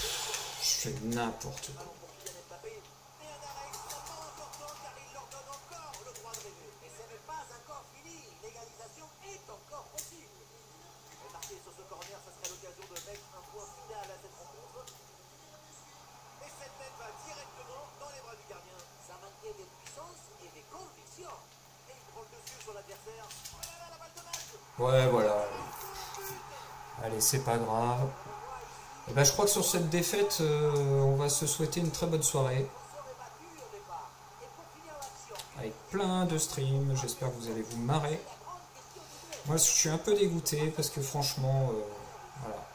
Je fais n'importe quoi. ballon pour Kylian Mbappé. Et un arrêt extrêmement important car il leur donne encore le droit de rêver. Et ce n'est pas encore fini, l'égalisation est encore possible. Et marquer sur ce corner, ça serait l'occasion de mettre un point final à cette rencontre. Et cette tête va directement dans les bras du gardien. Ça manquait de puissance et de conviction. Et il prend le dessus sur l'adversaire. Oh là là, la balle de match. Ouais, voilà. Allez, c'est pas grave. Et ben, je crois que sur cette défaite, on va se souhaiter une très bonne soirée. On serait battu au départ. Et pour finir l'action, Avec plein de streams. J'espère que vous allez vous marrer. Moi, je suis un peu dégoûté parce que franchement, voilà.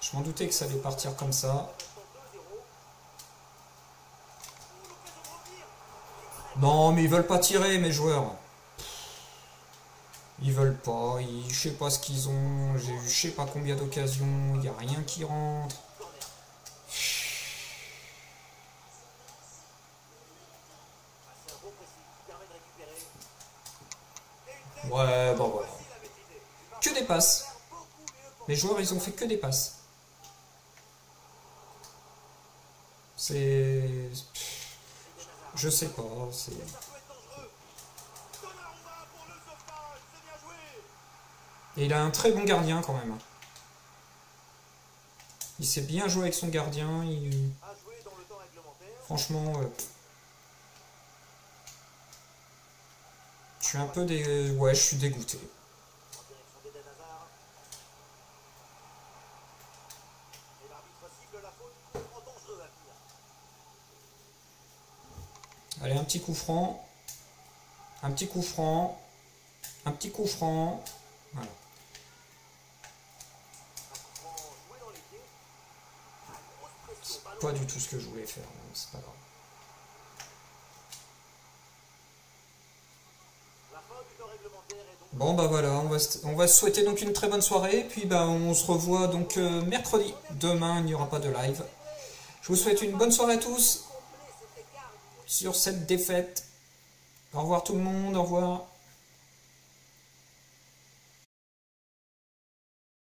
Je m'en doutais que ça allait partir comme ça. maintenant 2-0. L'occasion de revenir. Non, mais ils veulent pas tirer, mes joueurs. Ils veulent pas. Je sais pas ce qu'ils ont. J'ai eu je sais pas combien d'occasions. Il n'y a rien qui rentre. Corner. Ah, c'est un bon pressing qui permet de récupérer. Ouais, bon voilà. Que des passes. Les joueurs, ils ont fait que des passes. C'est... Je sais pas, c'est... Et il a un très bon gardien quand même. Il sait bien jouer avec son gardien. Franchement, je suis un peu ouais, je suis dégoûté. Allez, un petit coup franc. Un petit coup franc. Un petit coup franc. Voilà. C'est pas du tout ce que je voulais faire, c'est pas grave. Bon bah voilà, on va se souhaiter donc une très bonne soirée, et puis bah on se revoit donc mercredi. Demain il n'y aura pas de live. Je vous souhaite une bonne soirée à tous sur cette défaite. Au revoir tout le monde, au revoir.